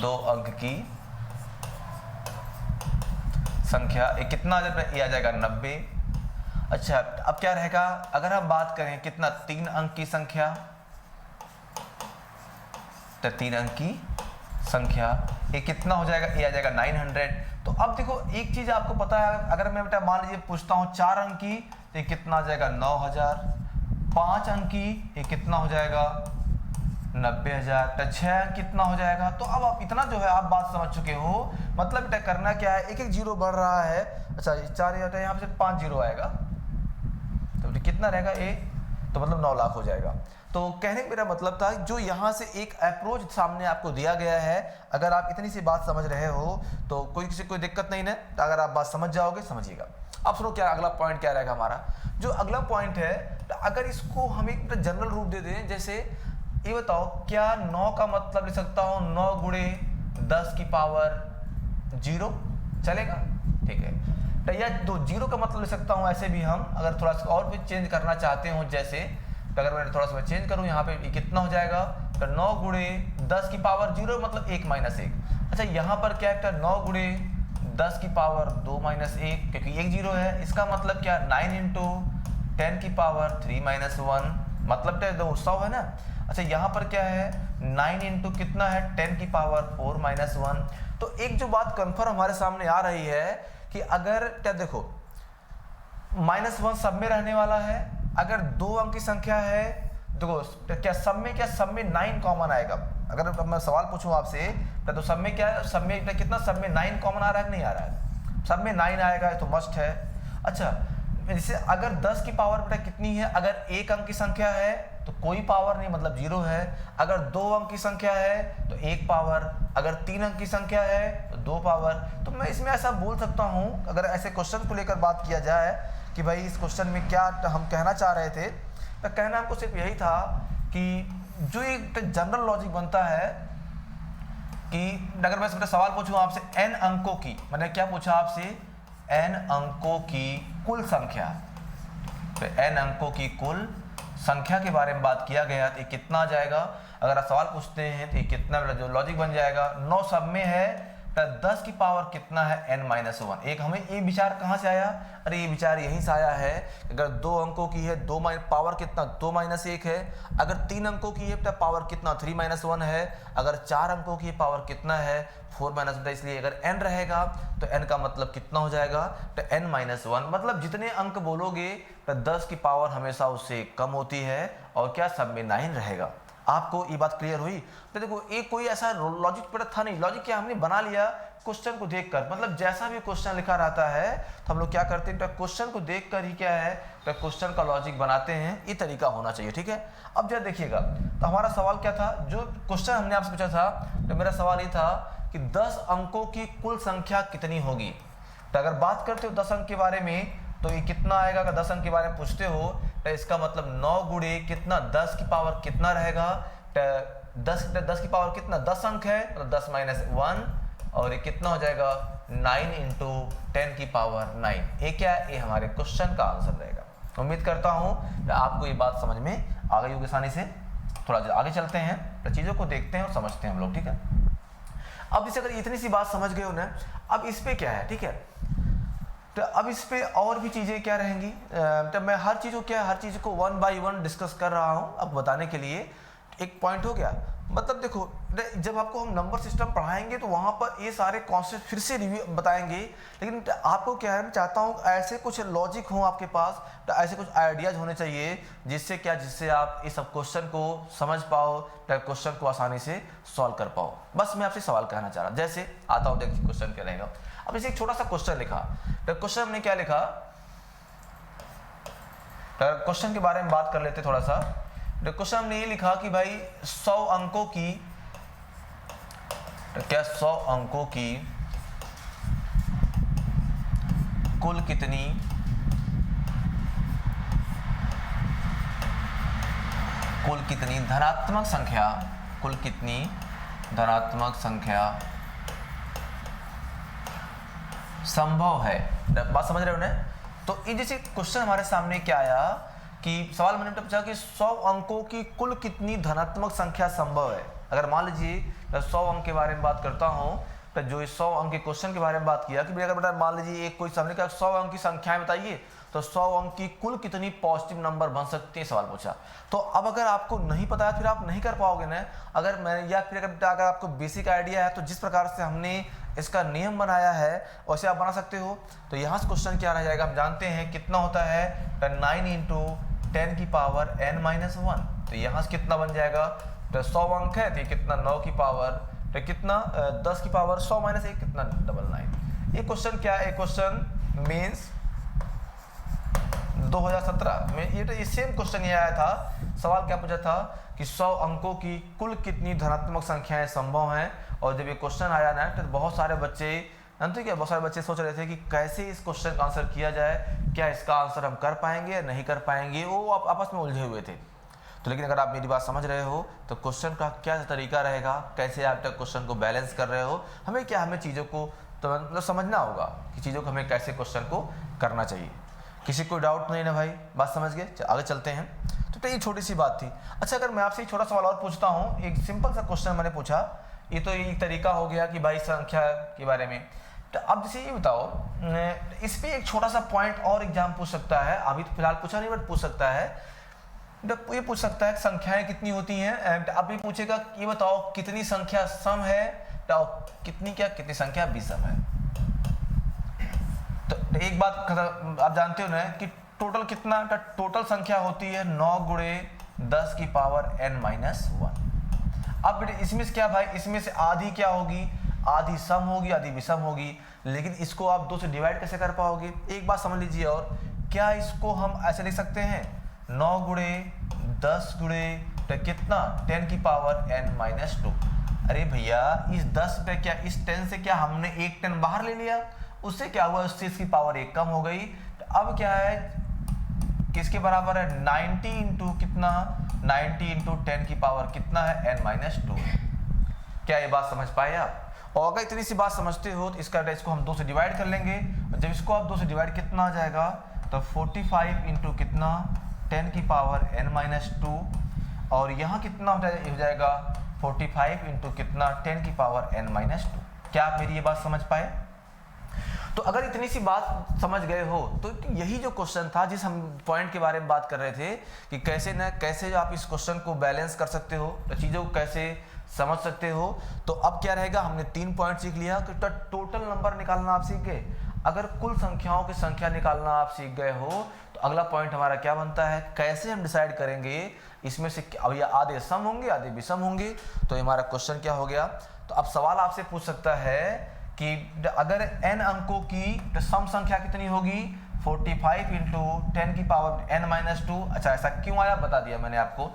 2 अंक की संख्या, ये कितना ये आ जाएगा 90। अच्छा अब क्या रहेगा, अगर हम बात करें कितना 3 अंक की संख्या, तो 3 अंक की संख्या ये कितना हो जाएगा, ये आ जाएगा 900। तो अब देखो एक चीज आपको पता है, अगर मैं बेटा मान लीजिए पूछता हूँ 4 अंक की, तो ये कितना आ जाएगा 9000। 5 अंक की ये कितना हो जाएगा 90000। तो 6 अंक कितना हो जाएगा। तो अब आप इतना जो है आप बात समझ चुके हो, मतलब बेटा करना क्या है, एक एक जीरो बढ़ रहा है। अच्छा 4 यहाँ पे 5 जीरो आएगा, तो कितना रहेगा ए, तो मतलब 9 लाख हो जाएगा। तो कहने का मेरा मतलब था, जो यहाँ से एक अप्रोच सामने आपको दिया गया है, अगर आप इतनी सी बात समझ रहे हो तो कोई दिक्कत नहीं है। तो अगर आप बात समझ जाओगे, समझिएगा। अब सुनो क्या अगला पॉइंट क्या रहेगा हमारा। जो अगला पॉइंट है, तो अगर इसको हम एक जनरल रूप दे दें, जैसे ये बताओ, क्या 9 का मतलब लिख सकता हूँ 9 गुणे 10 की पावर 0, चलेगा? ठीक है। तो या तो 0 का मतलब लिख सकता हूँ ऐसे भी हम, अगर थोड़ा सा और भी चेंज करना चाहते हो, जैसे तो अगर मैं थोड़ा सा चेंज करूँ यहाँ पे, कितना हो जाएगा, तो 9 गुणे 10 की पावर 0 मतलब 1 माइनस 1। अच्छा यहाँ पर क्या है, 9 गुणे 10 की पावर 2 माइनस 1, क्योंकि 1 0 है, इसका मतलब क्या 9 इंटू 10 की पावर 3 माइनस 1, मतलब 100 है ना। अच्छा यहाँ पर क्या है, 9 इंटू कितना है 10 की पावर 4 माइनस 1। तो एक जो बात कन्फर्म हमारे सामने आ रही है कि अगर क्या देखो -1 सब में रहने वाला है, अगर 2 अंक की संख्या है, देखो क्या सब में 9 कॉमन आएगा। अगर मैं सवाल पूछूं आपसे तो सब में क्या है, सब में कितना, सब में 9 कॉमन आ रहा है कि नहीं आ रहा है, सब में 9 आएगा, तो मस्ट है। अच्छा जैसे अगर 10 की पावर बेटा कितनी है, अगर 1 अंक की संख्या है तो कोई पावर नहीं, मतलब 0 है। अगर 2 अंक की संख्या है तो 1 पावर, अगर 3 अंक की संख्या है तो 2 पावर। तो मैं इसमें ऐसा बोल सकता हूँ, अगर ऐसे क्वेश्चन को लेकर बात किया जाए कि भाई इस क्वेश्चन में क्या हम कहना चाह रहे थे, तो कहना हमको सिर्फ यही था कि जो एक जनरल लॉजिक बनता है कि अगर मैं मेरा सवाल पूछूं आपसे n अंकों की, मैंने क्या पूछा आपसे, n अंकों की कुल संख्या, तो n अंकों की कुल संख्या के बारे में बात किया गया, तो ये कितना आ जाएगा। अगर आप सवाल पूछते हैं तो ये कितना, जो लॉजिक बन जाएगा 9 सब में है तो 10 की पावर कितना है n-1। एक हमें ये विचार कहाँ से आया, अरे ये विचार यहीं से आया है, अगर 2 अंकों की है 2 पावर कितना 2-1 है, अगर 3 अंकों की है तो पावर कितना 3-1 है, अगर 4 अंकों की पावर कितना है 4-1। इसलिए अगर n रहेगा तो n का मतलब कितना हो जाएगा, तो n-1, मतलब जितने अंक बोलोगे तो 10 की पावर हमेशा उससे कम होती है और क्या सब में 9 रहेगा। आपको ये बात क्लियर हुई। तो देखो एक कोई ऐसा लॉजिक पड़ा था नहीं, लॉजिक क्या हमने बना लिया क्वेश्चन को देखकर, मतलब जैसा भी क्वेश्चन लिखा रहता है तो हम लोग क्या करते हैं, तो क्वेश्चन को देखकर ही क्या है, तो क्वेश्चन का लॉजिक बनाते हैं। ये तरीका होना चाहिए, ठीक है। अब जरा देखिएगा, तो हमारा सवाल क्या था, जो क्वेश्चन हमने आपसे पूछा था, तो मेरा सवाल ये था कि 10 अंकों की कुल संख्या कितनी होगी। तो अगर बात करते हो 10 अंक के बारे में तो ये कितना आएगा, अगर 10 अंक के बारे में पूछते हो तो इसका मतलब 9 गुणे कितना 10 की पावर कितना रहेगा, तो 10 की पावर कितना 10 अंक है तो 10-1 और ये कितना हो जाएगा 9 इंटू 10 की पावर 9। ये क्या है, ये हमारे क्वेश्चन का आंसर रहेगा। उम्मीद करता हूँ आपको ये बात समझ में आ गई होगी आसानी से। थोड़ा आगे चलते हैं तो चीज़ों को देखते हैं और समझते हैं हम लोग, ठीक है। अब जैसे अगर इतनी सी बात समझ गए हो ना, अब इस पे क्या है, ठीक है, तो अब इस पे और भी चीज़ें क्या रहेंगी। तो मैं हर चीज़ को हर चीज़ को 1 बाय 1 डिस्कस कर रहा हूँ अब बताने के लिए। एक पॉइंट हो गया, मतलब देखो जब आपको हम नंबर सिस्टम पढ़ाएंगे तो वहाँ पर ये सारे कॉन्सेप्ट फिर से रिव्यू बताएंगे, लेकिन आपको क्या है, मैं चाहता हूँ ऐसे कुछ लॉजिक हो आपके पास, तो ऐसे कुछ आइडियाज़ होने चाहिए जिससे आप इस सब क्वेश्चन को समझ पाओ, क्वेश्चन को आसानी से सॉल्व कर पाओ। बस मैं आपसे सवाल कहना चाह रहा, जैसे आता हूँ देखिए क्वेश्चन क्या रहेगा। अब इसे एक छोटा सा क्वेश्चन लिखा, तो क्वेश्चन हमने क्या लिखा, तो क्वेश्चन के बारे में बात कर लेते थोड़ा सा। तो क्वेश्चन हमने ये लिखा कि भाई 100 अंकों की, तो क्या 100 अंकों की कुल कितनी धनात्मक संख्या, कुल कितनी धनात्मक संख्या संभव है। बात समझ रहे हो ना। तो ये जैसे क्वेश्चन हमारे सामने क्या आया कि सवाल मैंने पूछा कि 100 अंकों की कुल कितनी धनात्मक संख्या संभव है। अगर मान लीजिए 100 अंक के बारे में बात करता हूँ, तो जो 100 अंक के क्वेश्चन के बारे में बात किया कि अगर बेटा मान लीजिए एक कोई सामने का 100 अंक की संख्याएं बताइए, तो 100 अंक की कुल कितनी पॉजिटिव नंबर बन सकते हैं, सवाल पूछा। तो अब अगर आपको नहीं पता है फिर आप नहीं कर पाओगे ना। अगर मैं या फिर अगर आपको बेसिक आइडिया है तो जिस प्रकार से हमने इसका नियम बनाया है वैसे आप बना सकते हो। तो यहाँ से क्वेश्चन क्या रह जाएगा, हम जानते हैं कितना होता है, 9 इंटू 10 की पावर n-1। तो यहाँ से कितना बन जाएगा, तो 100 अंक है तो कितना 9 की पावर, तो कितना 10 की पावर 100 माइनस 1 कितना 99। ये क्वेश्चन क्या है, क्वेश्चन मीन्स 2017 में ये सेम क्वेश्चन ये आया था। सवाल क्या पूछा था कि 100 अंकों की कुल कितनी धनात्मक संख्याएं संभव हैं। और जब ये क्वेश्चन आया ना तो बहुत सारे बच्चे सोच रहे थे कि कैसे इस क्वेश्चन का आंसर किया जाए, क्या इसका आंसर हम कर पाएंगे या नहीं कर पाएंगे, वो आपस में उलझे हुए थे। तो लेकिन अगर आप मेरी बात समझ रहे हो तो क्वेश्चन का क्या तरीका रहेगा, कैसे आप तक क्वेश्चन को बैलेंस कर रहे हो, हमें चीज़ों को तो मतलब समझना होगा कि चीज़ों को हमें कैसे क्वेश्चन को करना चाहिए। किसी को डाउट नहीं ना भाई, बात समझ गए, आगे चलते हैं। तो ये छोटी सी बात थी। अच्छा अगर मैं आपसे एक छोटा सवाल और पूछता हूँ, एक सिंपल सा क्वेश्चन मैंने पूछा, ये तो एक तरीका हो गया कि भाई संख्या के बारे में। तो अब जैसे ये बताओ, इस पर एक छोटा सा पॉइंट और एग्जाम पूछ सकता है, अभी तो फिलहाल पूछा नहीं बट पूछ सकता है। ये पूछ सकता है संख्याएं कितनी होती हैं। अब ये पूछेगा ये बताओ कितनी संख्या सम है, तो कितनी संख्या विषम है। तो एक बात आप जानते हो ना कि टोटल कितना, टोटल संख्या होती है 9 गुणे 10 की पावर n-1। अब इसमें से क्या भाई, इसमें से आधी क्या होगी, आधी सम होगी आधी विषम होगी। लेकिन इसको आप 2 से डिवाइड कैसे कर पाओगे, एक बात समझ लीजिए। और क्या इसको हम ऐसे लिख सकते हैं 9 गुणे 10 गुणे तो कितना 10 की पावर n-2। अरे भैया इस 10 पे क्या, इस 10 से क्या हमने एक 10 बाहर ले लिया, उससे क्या हुआ, उससे इसकी पावर 1 कम हो गई। तो अब क्या है, किसके बराबर है, 90 इंटू कितना, 90 इंटू 10 की पावर कितना है, n-2। क्या ये बात समझ पाए आप? और अगर इतनी सी बात समझते हो तो इसको हम 2 से डिवाइड कर लेंगे। जब इसको आप 2 से डिवाइड कितना आ जाएगा, तो 45 इंटू कितना, 10 की पावर n-2, और यहाँ कितना हो जाएगा 45 इंटू कितना, 10 की पावर n-2। क्या आप मेरी ये बात समझ पाए? तो अगर इतनी सी बात समझ गए हो तो यही जो क्वेश्चन था, जिस हम पॉइंट के बारे में बात कर रहे थे कि कैसे आप इस क्वेश्चन को बैलेंस कर सकते हो, तो चीज़ों को कैसे समझ सकते हो। तो अब क्या रहेगा, हमने 3 पॉइंट सीख लिया कि टोटल नंबर निकालना आप सीख गए। अगर कुल संख्याओं की संख्या निकालना आप सीख गए हो तो अगला पॉइंट हमारा क्या बनता है, कैसे हम डिसाइड करेंगे इसमें से अब ये आधे सम होंगे आधे विषम होंगे। तो हमारा क्वेश्चन क्या हो गया। तो अब सवाल आपसे पूछ सकता है कि अगर n अंकों की सम संख्या कितनी होगी, 45 इंटू 10 की पावर n-2। अच्छा ऐसा क्यों आया बता दिया मैंने आपको।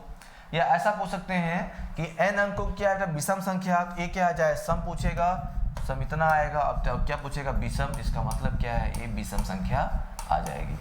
या ऐसा पूछ सकते हैं कि n अंकों की क्या है, विषम संख्या, ये क्या आ जाए, सम पूछेगा, सम इतना आएगा। अब क्या पूछेगा, विषम, इसका मतलब क्या है, ये विषम संख्या आ जाएगी।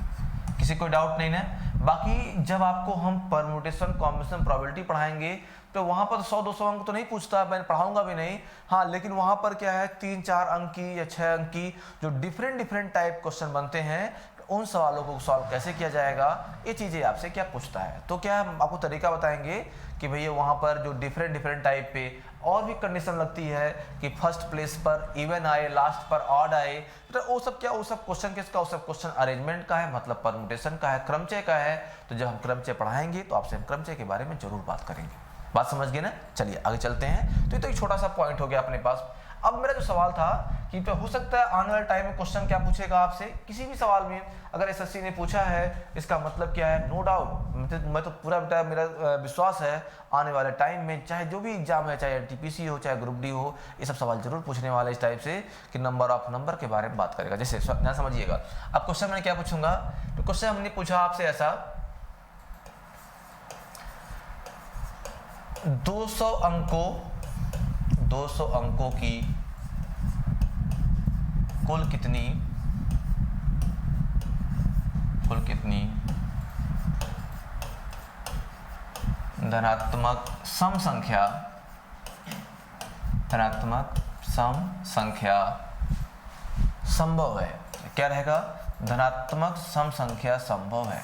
किसी कोई डाउट नहीं ना। बाकी जब आपको हम परम्यूटेशन, कॉम्बिनेशन, प्रोबेबिलिटी पढ़ाएंगे तो वहाँ पर 100-200 अंक तो नहीं पूछता, मैं पढ़ाऊंगा भी नहीं। हाँ, लेकिन वहाँ पर क्या है 3-4 अंक की या 6 अंक की जो डिफरेंट टाइप क्वेश्चन बनते हैं, उन सवालों को सॉल्व कैसे किया जाएगा, ये चीज़ें आपसे क्या पूछता है। तो क्या हम आपको तरीका बताएंगे कि भैया वहाँ पर जो डिफरेंट टाइप पे और भी कंडीशन लगती है कि फर्स्ट प्लेस पर इवन आए, लास्ट पर ऑड आए, तो वो सब क्या, वो सब क्वेश्चन किसका, वो सब क्वेश्चन अरेंजमेंट का है, मतलब परम्यूटेशन का है, क्रमचय का है। तो जब हम क्रमचय पढ़ाएंगे तो आपसे हम क्रमचय के बारे में जरूर बात करेंगे। बात समझ गए ना। चलिए आगे चलते हैं। तो ये तो एक छोटा सा पॉइंट हो गया अपने पास। अब मेरा जो सवाल था कि तो हो सकता है आने वाले टाइम में क्वेश्चन क्या पूछेगा आपसे, किसी भी सवाल में अगर एसएससी ने पूछा है, इसका मतलब क्या है, नो डाउट मैं तो पूरा बेटा मेरा विश्वास है आने वाले टाइम में चाहे जो भी एग्जाम है, चाहे एनटीपीसी हो चाहे ग्रुप डी हो, ये सब सवाल जरूर पूछने वाला इस टाइप से कि नंबर के बारे में बात करेगा। जैसे ना समझिएगा, अब क्वेश्चन मैंने क्या पूछूंगा, तो क्वेश्चन हमने पूछा आपसे ऐसा, 200 अंकों की कुल कितनी धनात्मक सम संख्या संभव है। क्या रहेगा, धनात्मक सम संख्या संभव है।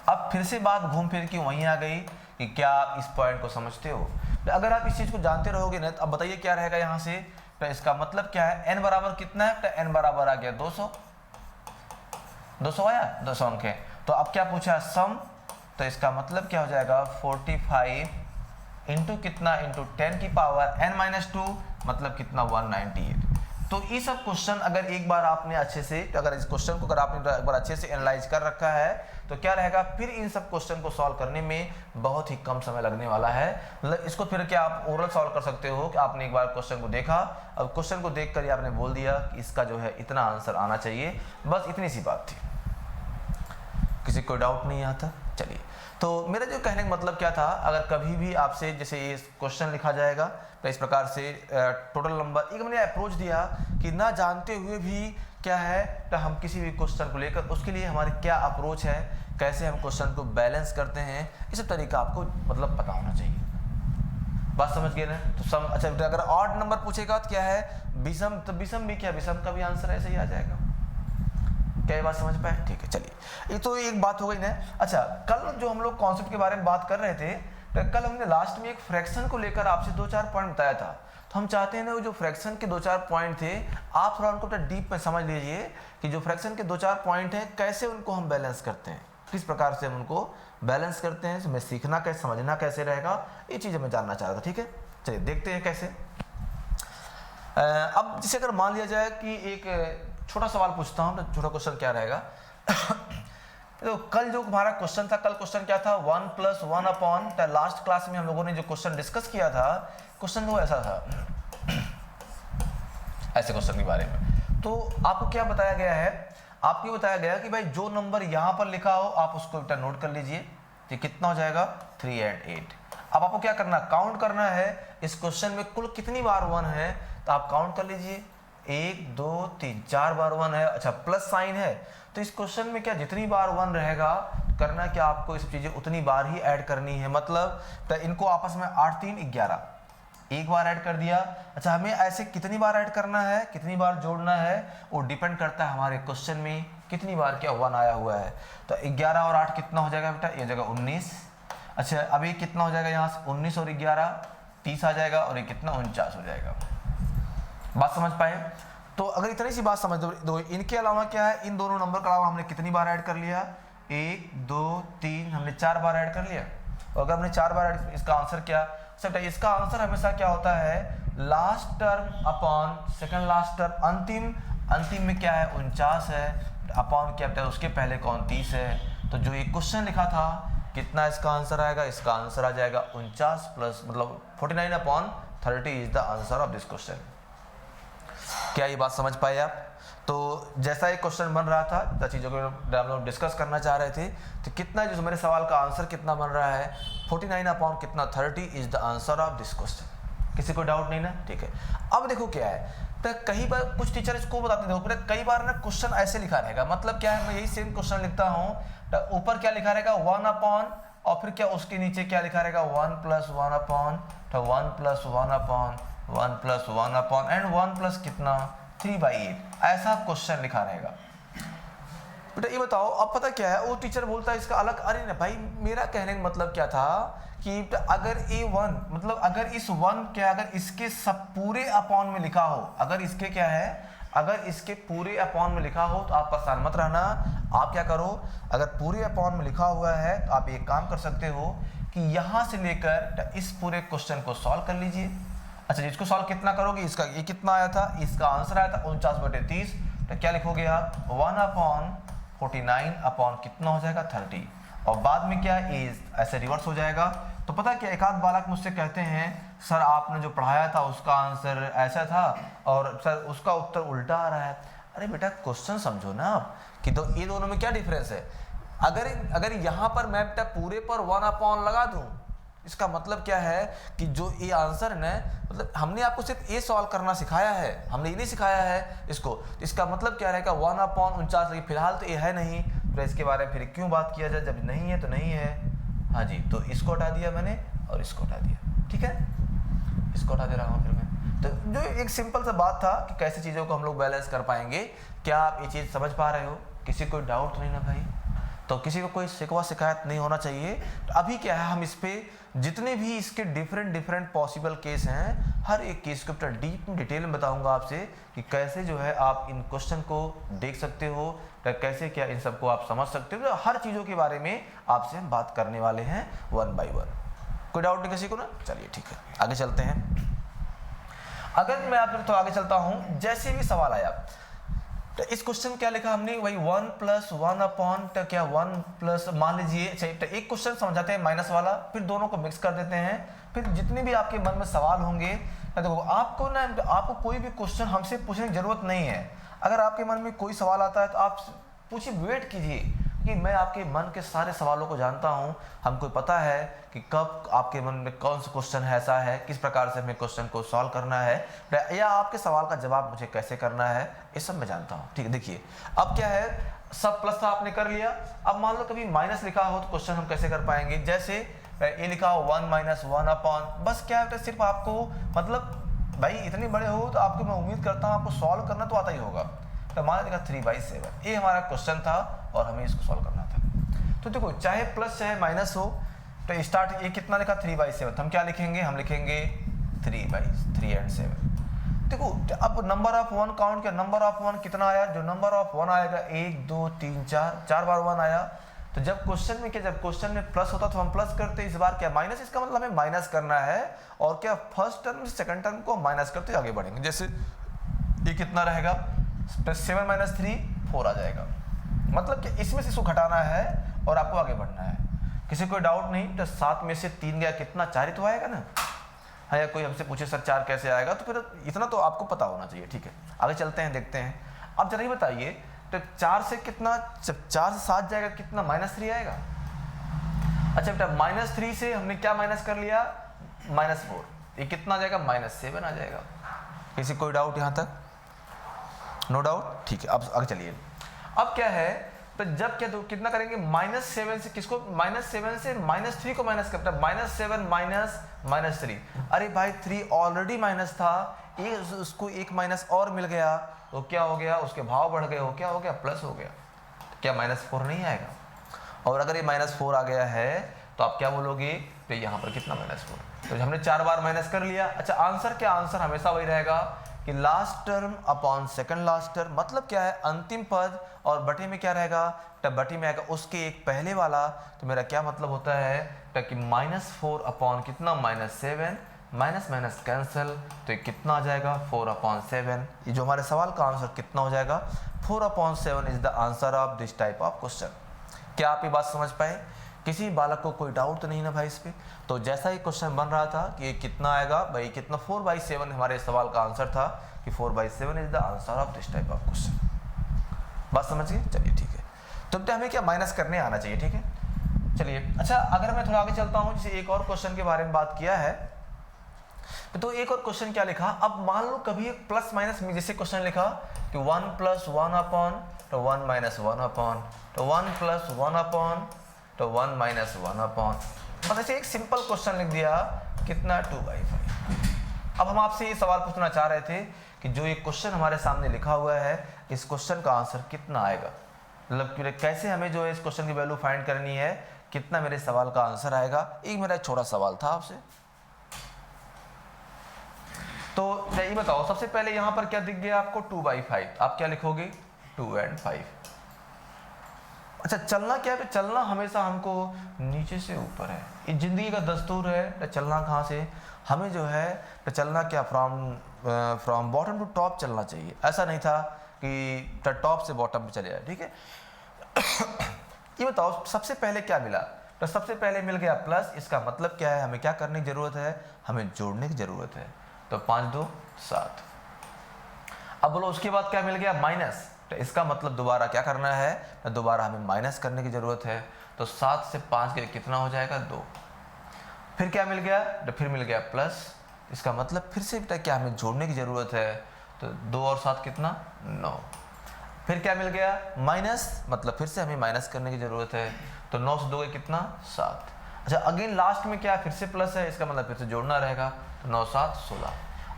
अब फिर से बात घूम फिर के वहीं आ गई कि क्या आप इस पॉइंट को समझते हो। अगर आप इस चीज को जानते रहोगे ना, तो अब बताइए क्या रहेगा यहाँ से। तो इसका मतलब क्या है, n बराबर कितना है, तो n बराबर आ गया 200 आया, 200 अंक है। तो अब क्या पूछा, सम, तो इसका मतलब क्या हो जाएगा 45 इंटू कितना, इंटू 10 की पावर n-2, मतलब कितना 198। तो ये सब क्वेश्चन अगर एक बार आपने अच्छे से, अगर इस क्वेश्चन को अगर आपने एक बार अच्छे से एनालाइज कर रखा है तो क्या रहेगा, फिर इन सब क्वेश्चन को सॉल्व करने में बहुत ही कम समय लगने वाला है। मतलब इसको फिर क्या आप ओरल सॉल्व कर सकते हो कि आपने एक बार क्वेश्चन को देखा, अब क्वेश्चन को देख कर ही आपने बोल दिया कि इसका जो है इतना आंसर आना चाहिए, बस इतनी सी बात थी। किसी को डाउट नहीं आता। चलिए, तो मेरा जो कहने का मतलब क्या था, अगर कभी भी आपसे जैसे ये क्वेश्चन लिखा जाएगा तो इस प्रकार से टोटल नंबर, एक मैंने अप्रोच दिया कि ना जानते हुए भी क्या है, तो हम किसी भी क्वेश्चन को लेकर उसके लिए हमारी क्या अप्रोच है, कैसे हम क्वेश्चन को बैलेंस करते हैं, ये सब तरीका आपको मतलब पता होना चाहिए। बात समझ गए ना। तो सम, अच्छा अगर ऑड नंबर पूछेगा तो क्या है, विषम, तो विषम भी क्या, विषम का भी आंसर ऐसे ही आ जाएगा। क्या ये बात समझ पाए? ठीक है, चलिए, ये तो एक बात हो गई ना। अच्छा, कल जो हम लोग कॉन्सेप्ट के बारे में बात कर रहे थे, तो कल हमने लास्ट में एक फ्रैक्शन को लेकर आपसे 2-4 पॉइंट बताया था। तो हम चाहते हैं ना, वो जो फ्रैक्शन के 2-4 पॉइंट थे, आप थोड़ा उनको डीप में समझ लीजिए कि जो फ्रैक्शन के 2-4 पॉइंट हैं, कैसे उनको हम बैलेंस करते हैं, किस प्रकार से हम उनको बैलेंस करते हैं, हमें सीखना कैसे, समझना कैसे रहेगा, ये चीज़ हमें जानना चाह रहा था। ठीक है, चलिए देखते हैं कैसे। अब जैसे अगर मान लिया जाए कि एक छोटा सवाल पूछता हूँ, तो छोटा क्वेश्चन क्या रहेगा तो कल जो हमारा क्वेश्चन था, कल क्वेश्चन क्या था, 1 + 1 अपॉन, लास्ट क्लास में हम लोगों ने जो क्वेश्चन डिस्कस किया था, क्वेश्चन वो ऐसा था, ऐसे क्वेश्चन के बारे में। तो आपको क्या बताया गया है, आपको बताया गया कि भाई जो नंबर यहाँ पर लिखा हो आप उसको नोट कर लीजिए, तो कितना हो जाएगा 3 और 8। अब आपको क्या करना, काउंट करना है इस क्वेश्चन में कुल कितनी बार 1 है, तो आप काउंट कर लीजिए 1 2 3 4 बार 1 है। अच्छा प्लस साइन है तो इस क्वेश्चन में क्या जितनी बार 1 रहेगा करना क्या आपको इस चीजें उतनी बार ही ऐड करनी है, मतलब तो इनको आपस में 8 3 11 एक बार ऐड कर दिया। अच्छा हमें ऐसे कितनी बार ऐड करना है, कितनी बार जोड़ना है, वो डिपेंड करता है हमारे क्वेश्चन में कितनी बार क्या 1 आया हुआ है। तो 11 और 8 कितना हो जाएगा बेटा, ये जगह 19। अच्छा अब ये कितना हो जाएगा, यहाँ से 19 और 11 30 आ जाएगा और ये कितना 49 हो जाएगा। बात समझ पाए? तो अगर इतनी सी बात समझ दो, इनके अलावा क्या है, इन दोनों नंबर के अलावा हमने कितनी बार ऐड कर लिया, 1 2 3 हमने 4 बार ऐड कर लिया। और अगर हमने 4 बार ऐड, इसका आंसर क्या सब, इसका आंसर हमेशा क्या होता है last term upon second last term, अंतिम में क्या है 49 है, अपॉन क्या है उसके पहले कौन 30 है। तो जो ये क्वेश्चन लिखा था कितना इसका आंसर आएगा, इसका आंसर आ जाएगा 49 प्लस मतलब 49 upon 30 is the answer of this question. क्या ये बात समझ पाए आप? तो जैसा एक क्वेश्चन बन रहा था चीज़ों को हम लोग डिस्कस करना चाह रहे थे, तो कितना जो मेरे सवाल का आंसर कितना बन रहा है 49 अपॉन कितना 30 is the answer of this question. किसी को डाउट नहीं ना? ठीक है। अब देखो क्या है, तो कई बार कुछ टीचर इसको बताते देखो, कई बार ना क्वेश्चन ऐसे लिखा रहेगा, मतलब क्या है मैं यही सेम क्वेश्चन लिखता हूँ तो ऊपर क्या लिखा रहेगा 1 अपॉन और फिर क्या उसके नीचे क्या लिखा रहेगा 1 + 1 अपॉन, तो 1 + 1 अपॉन 1 + 1 अपॉन एंड 1 प्लस कितना 3/8, ऐसा क्वेश्चन लिखा रहेगा। बेटा ये बताओ अब पता क्या है, वो टीचर बोलता है इसका अलग, अरे ना भाई मेरा कहने का मतलब क्या था कि अगर A1 मतलब अगर इस 1 क्या अगर इसके सब पूरे अपॉन में लिखा हो, अगर इसके क्या है अगर इसके पूरे अपॉन में लिखा हो तो आप परेशान मत रहना। आप क्या करो, अगर पूरे अपॉन में लिखा हुआ है तो आप एक काम कर सकते हो कि यहाँ से लेकर इस पूरे क्वेश्चन को सॉल्व कर लीजिए। अच्छा इसको सॉल्व कितना करोगे, इसका ये कितना आया था, इसका आंसर आया था 49/30, तो क्या लिखोगे आप 1/49 अपॉन कितना हो जाएगा 30, और बाद में क्या इज ऐसे रिवर्स हो जाएगा। तो पता क्या एक आध बालक मुझसे कहते हैं सर आपने जो पढ़ाया था उसका आंसर ऐसा था और सर उसका उत्तर उल्टा आ रहा है। अरे बेटा क्वेश्चन समझो ना आप कि तो ये दोनों में क्या डिफरेंस है। अगर यहाँ पर मैं बेटा पूरे पर 1 अपॉन लगा दूं, इसका मतलब क्या है कि जो ये आंसर है ना, मतलब हमने आपको सिर्फ ये सॉल्व करना सिखाया है, हमने ये नहीं सिखाया है इसको। इसका मतलब क्या रहेगा 1/49, लेकिन फिलहाल तो ये है नहीं, तो इसके बारे में फिर क्यों बात किया जाए, जब नहीं है तो नहीं है। हाँ जी, तो इसको हटा दिया मैंने और इसको हटा दिया, ठीक है, इसको हटा दे रहा हूँ फिर मैं। तो जो एक सिंपल सा बात था कि कैसे चीज़ों को हम लोग बैलेंस कर पाएंगे। क्या आप ये चीज़ समझ पा रहे हो? किसी को डाउट नहीं ना भाई? तो किसी को कोई शिकवा शिकायत नहीं होना चाहिए। तो अभी क्या है हम इस पे जितने भी इसके डिफरेंट पॉसिबल केस हैं, हर एक केस को डीप डिटेल में बताऊंगा आपसे कि कैसे जो है आप इन क्वेश्चन को देख सकते हो, कैसे क्या इन सबको आप समझ सकते हो। तो हर चीज़ों के बारे में आपसे हम बात करने वाले हैं 1 by 1। कोई डाउट नहीं किसी को ना? चलिए ठीक है, आगे चलते हैं। अगर मैं आप तो आगे चलता हूँ, जैसे भी सवाल आया तो इस क्वेश्चन क्या लिखा हमने, वही 1 + 1 अपॉन क्या 1 प्लस, मान लीजिए एक क्वेश्चन समझाते हैं माइनस वाला, फिर दोनों को मिक्स कर देते हैं, फिर जितने भी आपके मन में सवाल होंगे, देखो आपको कोई भी क्वेश्चन हमसे पूछने की जरूरत नहीं है। अगर आपके मन में कोई सवाल आता है तो आप पूछिए, वेट कीजिए कि मैं आपके मन के सारे सवालों को जानता हूं, हमको पता है कि कब आपके मन में कौन सा क्वेश्चन ऐसा है, किस प्रकार से हमें क्वेश्चन को सॉल्व करना है, या आपके सवाल का जवाब मुझे कैसे करना है, ये सब मैं जानता हूं। ठीक है, देखिए अब क्या है, सब प्लस था आपने कर लिया। अब मान लो कभी माइनस लिखा हो तो क्वेश्चन हम कैसे कर पाएंगे। जैसे ये लिखा हो 1 - 1 अपॉन, बस क्या है सिर्फ आपको, मतलब भाई इतने बड़े हो तो आपको मैं उम्मीद करता हूँ आपको सॉल्व करना तो आता ही होगा। तो मान लिखा 3/7, ये हमारा क्वेश्चन था और हमें इसको सॉल्व करना था। तो देखो चाहे प्लस चाहे माइनस हो, तो स्टार्ट ये कितना लिखा 3/7, तो हम क्या लिखेंगे, हम लिखेंगे 3 and 7। देखो अब नंबर ऑफ 1 काउंट किया, नंबर ऑफ 1 कितना आया, जो नंबर ऑफ 1 आएगा 1 2 3 4 बार 1 आया। तो जब क्वेश्चन में क्या, जब क्वेश्चन में प्लस होता तो हम प्लस करते, इस बार क्या माइनस, इसका मतलब हमें माइनस करना है। और क्या फर्स्ट टर्म से सेकंड टर्म को माइनस करते आगे बढ़ेंगे। जैसे ये कितना रहेगा, 7 - 3 4 आ जाएगा, मतलब कि इसमें से इसको घटाना है और आपको आगे बढ़ना है। किसी कोई डाउट नहीं? तो 7 में से 3 गया कितना, 4 ही तो आएगा ना। हाँ, या कोई हमसे पूछे सर 4 कैसे आएगा, तो फिर इतना तो आपको पता होना चाहिए। ठीक है, आगे चलते हैं, देखते हैं। अब जरा ये बताइए, तो 4 से कितना, जब 4 से 7 जाएगा कितना, -3 आएगा। अच्छा बेटा -3 से हमने क्या माइनस कर लिया, -4, ये कितना आ जाएगा, -7 आ जाएगा। किसी कोई डाउट यहाँ तक? नो डाउट, ठीक है। अब आगे चलिए। अब क्या है, तो जब क्या तो कितना करेंगे, -7 से किसको, -7 से -3 को माइनस करता है, -7 माइनस -3। अरे भाई 3 ऑलरेडी माइनस था, एक उसको एक माइनस और मिल गया, तो क्या हो गया, उसके भाव बढ़ गए, हो क्या हो गया, प्लस हो गया। क्या -4 नहीं आएगा? और अगर ये -4 आ गया है तो आप क्या बोलोगे, तो यहाँ पर कितना -4, तो हमने 4 बार माइनस कर लिया। अच्छा आंसर क्या, आंसर हमेशा वही रहेगा कि last term upon second last term, मतलब क्या है, अंतिम पद और बटे में क्या रहेगा, तब बटे में आएगा उसके एक पहले वाला। तो मेरा क्या मतलब होता है कि -4 अपॉन कितना, -7, माइनस माइनस कैंसिल, तो ये कितना आ जाएगा, 4/7। ये जो हमारे सवाल का आंसर कितना हो जाएगा, 4/7 is the answer of this type of question. क्या आप ये बात समझ पाए? किसी बालक को कोई डाउट तो नहीं ना भाई इस पे? तो जैसा ही क्वेश्चन बन रहा था कि ये कितना आएगा भाई, कितना 4/7 हमारे सवाल का आंसर था कि 4/7 is the answer of this type of question. बात समझ गए? चलिए ठीक है। तो बेटा हमें क्या माइनस करने आना चाहिए, ठीक है। चलिए अच्छा अगर मैं थोड़ा आगे चलता हूँ, जैसे एक और क्वेश्चन के बारे में बात किया है, तो एक और क्वेश्चन क्या लिखा, अब मान लो कभी एक प्लस माइनस में, जैसे क्वेश्चन लिखा कि 1 + 1 अपॉन तो 1 - 1 अपॉन, तो 1 + 1 अपॉन तो 1 - 1 अपॉन, मतलब ऐसे एक सिंपल क्वेश्चन लिख दिया, कितना 2/5। अब हम आपसे ये सवाल पूछना चाह रहे थे कि जो ये क्वेश्चन हमारे सामने लिखा हुआ है, इस क्वेश्चन का आंसर कितना आएगा, मतलब कैसे हमें जो है इस क्वेश्चन की वैल्यू फाइंड करनी है, कितना मेरे सवाल का आंसर आएगा। एक मेरा छोटा सवाल था आपसे, तो ये बताओ सबसे पहले यहाँ पर क्या दिख गया आपको, 2/5, आप क्या लिखोगे, 2 और 5। अच्छा चलना क्या है, चलना हमेशा हमको नीचे से ऊपर है, ये जिंदगी का दस्तूर है। चलना कहाँ से, हमें जो है तो चलना क्या, फ्रॉम बॉटम टू टॉप चलना चाहिए। ऐसा नहीं था कि टॉप से बॉटम पे चले जाए, ठीक है। ये बताओ सबसे पहले क्या मिला, तो सबसे पहले मिल गया प्लस, इसका मतलब क्या है, हमें क्या करने की जरूरत है, हमें जोड़ने की जरूरत है। तो 5 2 7। अब बोलो उसके बाद क्या मिल गया, माइनस, तो इसका मतलब दोबारा क्या करना है, तो दोबारा हमें माइनस करने की जरूरत है। तो 7 से 5 के कितना हो जाएगा, 2। फिर क्या मिल गया, तो फिर मिल गया प्लस, इसका मतलब फिर से क्या हमें जोड़ने की जरूरत है। तो 2 और 7 कितना, 9। फिर क्या मिल गया, माइनस, मतलब फिर से हमें माइनस करने की जरूरत है। तो 9 से 2 कितना, 7। अच्छा अगेन लास्ट में क्या, फिर से प्लस है, इसका मतलब फिर से जोड़ना रहेगा। तो 9 7 16।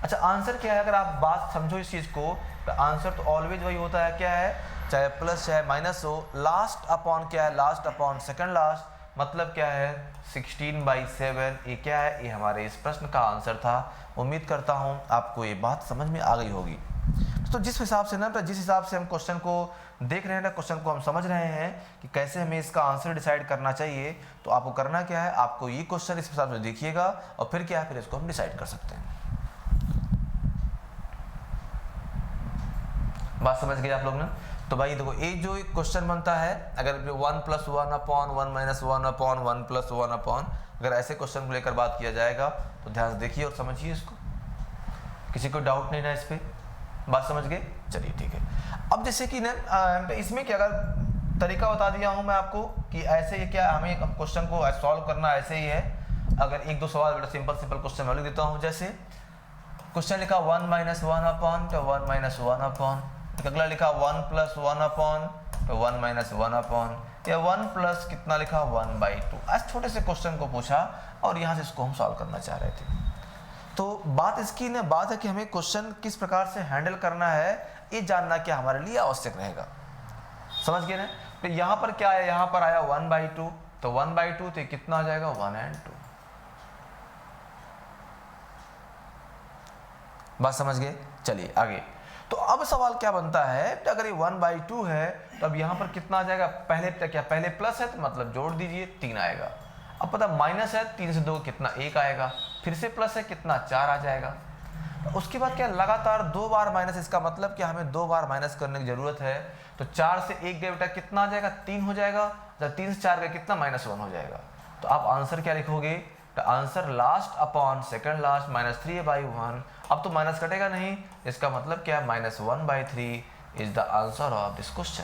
अच्छा आंसर क्या है, अगर आप बात समझो इस चीज़ को, तो आंसर तो ऑलवेज वही होता है, क्या है, चाहे प्लस चाहे माइनस हो, लास्ट अपॉन क्या है, लास्ट अपॉन सेकंड लास्ट, मतलब क्या है 16/7। ये क्या है, ये हमारे इस प्रश्न का आंसर था। उम्मीद करता हूँ आपको ये बात समझ में आ गई होगी। तो जिस हिसाब से ना, जिस हिसाब से हम क्वेश्चन को देख रहे हैं ना, क्वेश्चन को हम समझ रहे हैं कि कैसे हमें इसका आंसर डिसाइड करना चाहिए, तो आपको करना क्या है, आपको ये क्वेश्चन इस हिसाब से देखिएगा और फिर क्या है, फिर इसको हम डिसाइड कर सकते हैं। बात समझ गए आप लोग ने? तो भाई देखो एक जो क्वेश्चन बनता है, अगर 1 + 1 अपॉन 1 - 1 अपॉन 1 + 1 अपॉन, अगर ऐसे क्वेश्चन को लेकर बात किया जाएगा तो ध्यान से देखिए और समझिए इसको, किसी को डाउट नहीं ना इस पर, बात समझ गए? चलिए ठीक है। अब जैसे कि ना इसमें क्या, अगर तरीका बता दिया हूँ मैं आपको कि ऐसे ही क्या हमें क्वेश्चन को सॉल्व करना ऐसे ही है। अगर एक दो सवाल बेटा सिंपल क्वेश्चन मैं लिख देता हूँ, जैसे क्वेश्चन लिखा 1 - 1 अपॉन तो 1 - 1 अपॉन, अगला लिखा 1 + 1 अपॉन तो 1 - 1 अपॉन, या 1 प्लस कितना लिखा 1/2। आज छोटे से क्वेश्चन को पूछा और यहाँ से इसको हम सॉल्व करना चाह रहे थे। तो बात इसकी ना बात है कि हमें क्वेश्चन किस प्रकार से हैंडल करना है, ये जानना क्या हमारे लिए आवश्यक रहेगा। समझ गए ना? तो यहाँ पर क्या है, यहाँ पर आया 1/2, तो 1/2 तो कितना आ जाएगा 1 और 2। बात समझ गए? चलिए आगे। तो अब सवाल क्या बनता है, तो अगर ये 1/2 है तो अब यहाँ पर कितना आ जाएगा, पहले क्या, पहले प्लस है तो मतलब जोड़ दीजिए 3 आएगा। अब पता माइनस है, 3 से 2 कितना 1 आएगा, फिर से प्लस है कितना 4 आ जाएगा। तो उसके बाद क्या, लगातार 2 बार माइनस, इसका मतलब क्या हमें 2 बार माइनस करने की जरूरत है। तो 4 से 1 गया बेटा कितना आ जाएगा 3 हो जाएगा, जब 3 से 4 गया कितना -1 हो जाएगा। तो आप आंसर क्या लिखोगे, तो answer last upon second last -3/1। अब तो माइनस कटेगा नहीं, इसका मतलब क्या है -1/3 is the answer of this question.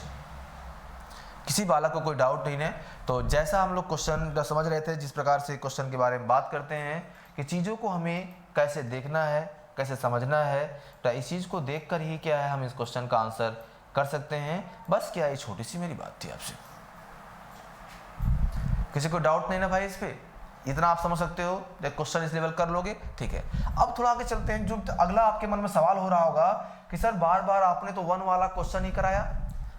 किसी बालक को कोई डाउट नहीं है। तो जैसा हम लोग क्वेश्चन समझ रहे थे, जिस प्रकार से क्वेश्चन के बारे में बात करते हैं कि चीज़ों को हमें कैसे देखना है, कैसे समझना है, तो इस चीज़ को देखकर ही क्या है हम इस क्वेश्चन का आंसर कर सकते हैं। बस क्या ये छोटी सी मेरी बात थी आपसे। किसी को डाउट नहीं ना भाई इस पे? इतना आप समझ सकते हो, जब क्वेश्चन इस लेवल कर लोगे, ठीक है। अब थोड़ा आगे चलते हैं। जो अगला आपके मन में सवाल हो रहा होगा कि सर बार बार आपने तो 1 वाला क्वेश्चन ही कराया।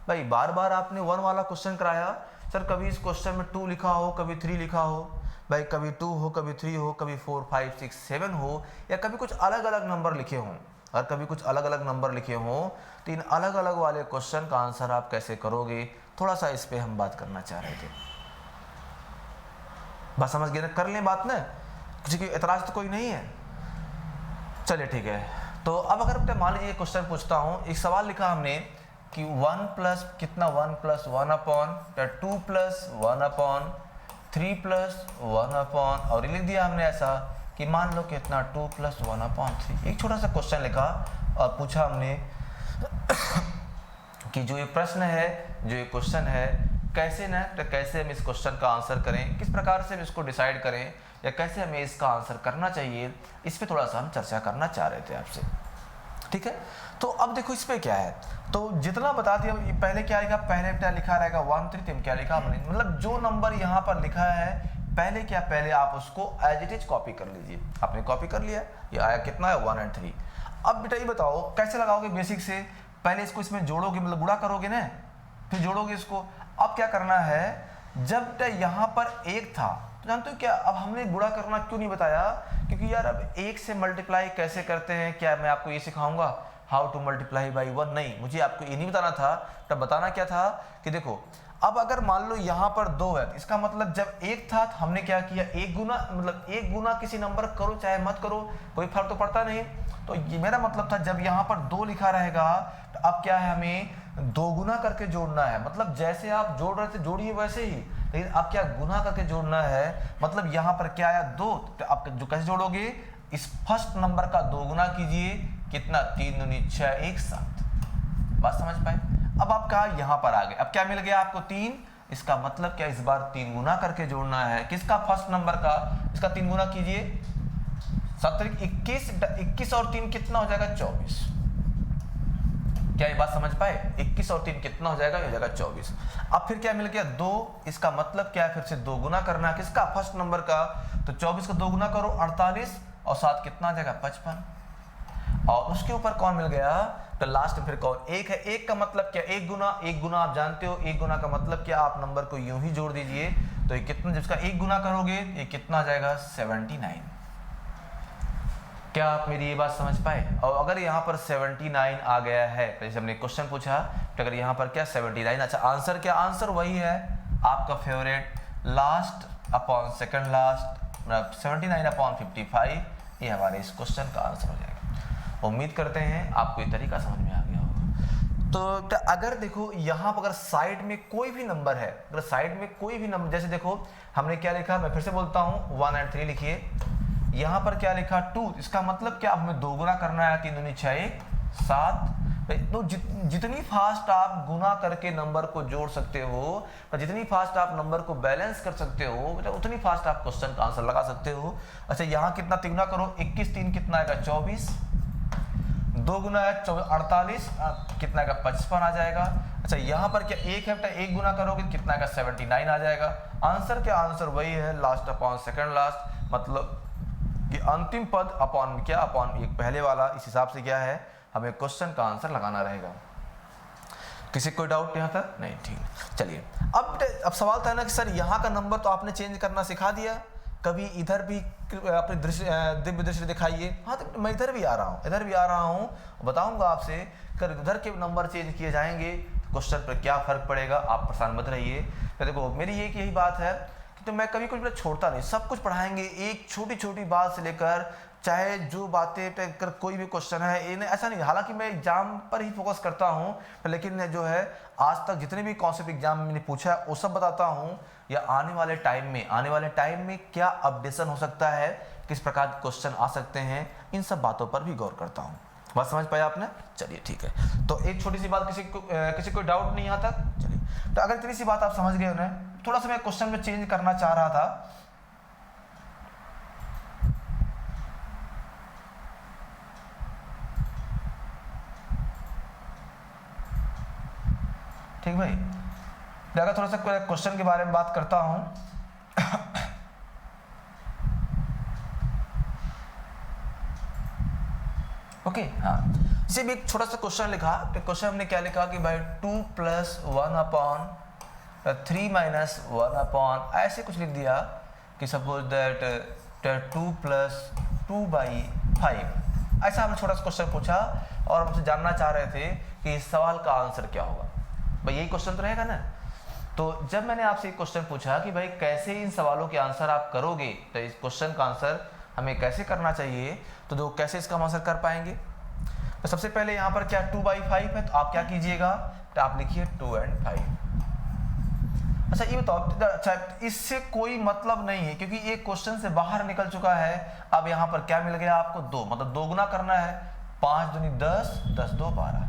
भाई बार बार आपने 1 वाला क्वेश्चन कराया सर, कभी इस क्वेश्चन में 2 लिखा हो, कभी 3 लिखा हो, भाई कभी 2 हो, कभी 3 हो, कभी 4 5 6 7 हो, या कभी कुछ अलग अलग नंबर लिखे हों, और कभी कुछ अलग अलग नंबर लिखे हों, तो इन अलग अलग वाले क्वेश्चन का आंसर आप कैसे करोगे, थोड़ा सा इस पे हम बात करना चाह रहे थे। बस समझ गए ना? कर लें बात ना, किसी की एतराज तो कोई नहीं है? चलिए ठीक है। तो अब अगर मान लीजिए क्वेश्चन पूछता हूँ, एक सवाल लिखा हमने कि 1 प्लस कितना 1 plus 1 upon 2 plus 1 upon 3 plus 1 upon, और लिख दिया हमने ऐसा कि मान लो कितना 2 प्लस 1 अपॉन 3। एक छोटा सा क्वेश्चन लिखा और पूछा हमने कि जो ये प्रश्न है, जो ये क्वेश्चन है, कैसे ना तो कैसे हम इस क्वेश्चन का आंसर करें, किस प्रकार से हम इसको डिसाइड करें, या कैसे हमें इसका आंसर करना चाहिए, इस पे थोड़ा सा हम चर्चा करना चाह रहे थे आपसे। ठीक है, तो अब देखो इस पे क्या है, तो जितना बता दिया। पहले क्या लिखा, पहले क्या लिखा रहेगा 1 3, क्या लिखा हमने, मतलब जो नंबर यहाँ पर लिखा है पहले क्या, पहले आप उसको एज इट इज कॉपी कर लीजिए। आपने कॉपी कर लिया, ये आया कितना है 1 और 3। अब बेटा ये बताओ कैसे लगाओगे, बेसिक से पहले इसको इसमें जोड़ोगे, मतलब गुणा करोगे ना, फिर जोड़ोगे इसको। अब क्या करना है, जब यहाँ पर 1 था तो जानते हो क्या, अब हमने गुणा करना क्यों नहीं बताया, क्योंकि यार अब 1 से मल्टीप्लाई कैसे करते हैं, क्या मैं आपको ये सिखाऊंगा हाउ टू मल्टीप्लाई बाई 1? नहीं, मुझे आपको ये नहीं बताना था। तब बताना क्या था कि देखो, अब अगर मान लो यहाँ पर 2 है, इसका मतलब जब 1 था तो हमने क्या किया, 1 गुना, मतलब 1 गुना किसी नंबर करो चाहे मत करो, कोई फर्क तो पड़ता नहीं। तो ये मेरा मतलब था, जब यहाँ पर 2 लिखा रहेगा तो अब क्या है, हमें 2 गुना करके जोड़ना है। मतलब जैसे आप जोड़ रहे थे जोड़िए वैसे ही, लेकिन अब क्या गुना करके जोड़ना है। मतलब यहाँ पर क्या आया 2, तो आप जो कैसे जोड़ोगे, इस फर्स्ट नंबर का 2 गुना कीजिए, कितना 3 दूनी 6 1 7। बात समझ पाए? अब आप कहा यहाँ पर आ गए, अब क्या मिल गया आपको 3। इसका मतलब क्या, इस बार 3 गुना करके जोड़ना है, किसका, फर्स्ट नंबर का। इसका 3 गुना कीजिए, 7 21, 21 और 3 कितना हो जाएगा 24। क्या ये बात समझ पाए? 21 और 3 कितना हो जाएगा, ये हो जाएगा 24। अब फिर क्या मिल गया 2, इसका मतलब क्या है, फिर से 2 गुना करना है, किसका, फर्स्ट नंबर का। तो 24 का 2 गुना करो 48, और 7 कितना आ जाएगा 55। और उसके ऊपर कौन मिल गया, तो लास्ट में फिर कौन, 1 है। 1 का मतलब क्या, 1 गुना, 1 गुना आप जानते हो, 1 गुना का मतलब क्या, आप नंबर को यूं ही जोड़ दीजिए। तो ये कितना, जिसका 1 गुना करोगे ये कितना आ जाएगा 79। क्या आप मेरी ये बात समझ पाए? और अगर यहाँ पर 79 आ गया है, तो जैसे हमने क्वेश्चन पूछा, तो अगर यहाँ पर क्या 79, अच्छा आंसर क्या, आंसर वही है आपका favourite, last upon second last, 79 upon 55, ये हमारे इस क्वेश्चन का आंसर हो जाएगा। उम्मीद करते हैं आपको ये तरीका समझ में आ गया होगा। तो अगर देखो यहाँ पर अगर साइड में कोई भी नंबर है, अगर साइड में कोई भी नंबर, जैसे देखो हमने क्या लिखा, मैं फिर से बोलता हूँ 1 और 3 लिखिए, यहाँ पर क्या लिखा 2, इसका मतलब क्या, हमें 2 गुना करना है, 3 दूनी 6 1 7। तो जितनी फास्ट आप गुना करके नंबर को जोड़ सकते हो, जितनी फास्ट आप नंबर को बैलेंस कर सकते हो, उतनी फास्ट आप क्वेश्चन का आंसर लगा सकते हो। अच्छा यहाँ कितना, 3 गुना करो, 21 3 कितना आएगा 24, 2 गुना है 48, कितना आएगा 55 आ जाएगा। अच्छा यहाँ पर क्या 1 है, 1 गुना करोगे कितना आएगा 79 आ जाएगा। आंसर क्या, आंसर वही है लास्ट अपॉन सेकंड लास्ट, मतलब कि अंतिम पद अपॉन क्या, अपॉन एक पहले वाला। इस हिसाब से क्या है, हमें क्वेश्चन का आंसर लगाना रहेगा। किसी कोई डाउट यहाँ तक नहीं? ठीक, चलिए अब सवाल था ना कि सर यहाँ का नंबर तो आपने चेंज करना सिखा दिया, कभी इधर भी अपनी दिव्य दृष्टि दिखाइए। हाँ तो मैं इधर भी आ रहा हूँ, बताऊंगा आपसे, अगर इधर के नंबर चेंज किए जाएंगे तो क्वेश्चन पर क्या फर्क पड़ेगा, आप परेशान मत रहिए। तो देखो मेरी एक यही बात है कि तो मैं कभी कुछ छोड़ता नहीं, सब कुछ पढ़ाएंगे, एक छोटी छोटी बात से लेकर चाहे जो बातें पर कोई भी क्वेश्चन है, इन्हें ऐसा नहीं, हालांकि मैं एग्जाम पर ही फोकस करता हूँ, लेकिन जो है आज तक जितने भी कॉन्सेप्ट एग्जाम में मैंने पूछा है वो सब बताता हूँ, या आने वाले टाइम में क्या अपडेशन हो सकता है, किस प्रकार के क्वेश्चन आ सकते हैं, इन सब बातों पर भी गौर करता हूँ। बात समझ पाया आपने? चलिए ठीक है। तो एक छोटी सी बात, किसी को डाउट नहीं यहाँ तक? चलिए, तो अगर इतनी सी बात आप समझ गए उन्हें, थोड़ा सा मैं क्वेश्चन में चेंज करना चाह रहा था। ठीक भाई, अगर थोड़ा सा क्वेश्चन के बारे में बात करता हूं। ओके हाँ, इसे भी एक छोटा सा क्वेश्चन लिखा। तो क्वेश्चन हमने क्या लिखा कि भाई 2 + 1/3 - 1/, ऐसे कुछ लिख दिया कि सपोज दैट 2 + 2/5। ऐसा हमने छोटा सा क्वेश्चन पूछा और हमसे जानना चाह रहे थे कि इस सवाल का आंसर क्या होगा। भाई यही क्वेश्चन तो रहेगा ना। तो जब मैंने आपसे एक क्वेश्चन पूछा कि भाई कैसे इन सवालों के आंसर आप करोगे, तो इस क्वेश्चन का आंसर हमें कैसे करना चाहिए, तो दो कैसे इसका आंसर कर पाएंगे। तो सबसे पहले यहाँ पर क्या 2/5 है, तो आप क्या कीजिएगा, तो आप लिखिए 2 and 5। अच्छा ये बताओ, अच्छा इससे कोई मतलब नहीं है क्योंकि ये क्वेश्चन से बाहर निकल चुका है। अब यहाँ पर क्या मिल गया आपको, 2, मतलब 2 गुना करना है। 5 दूनी 10, 10 2 12।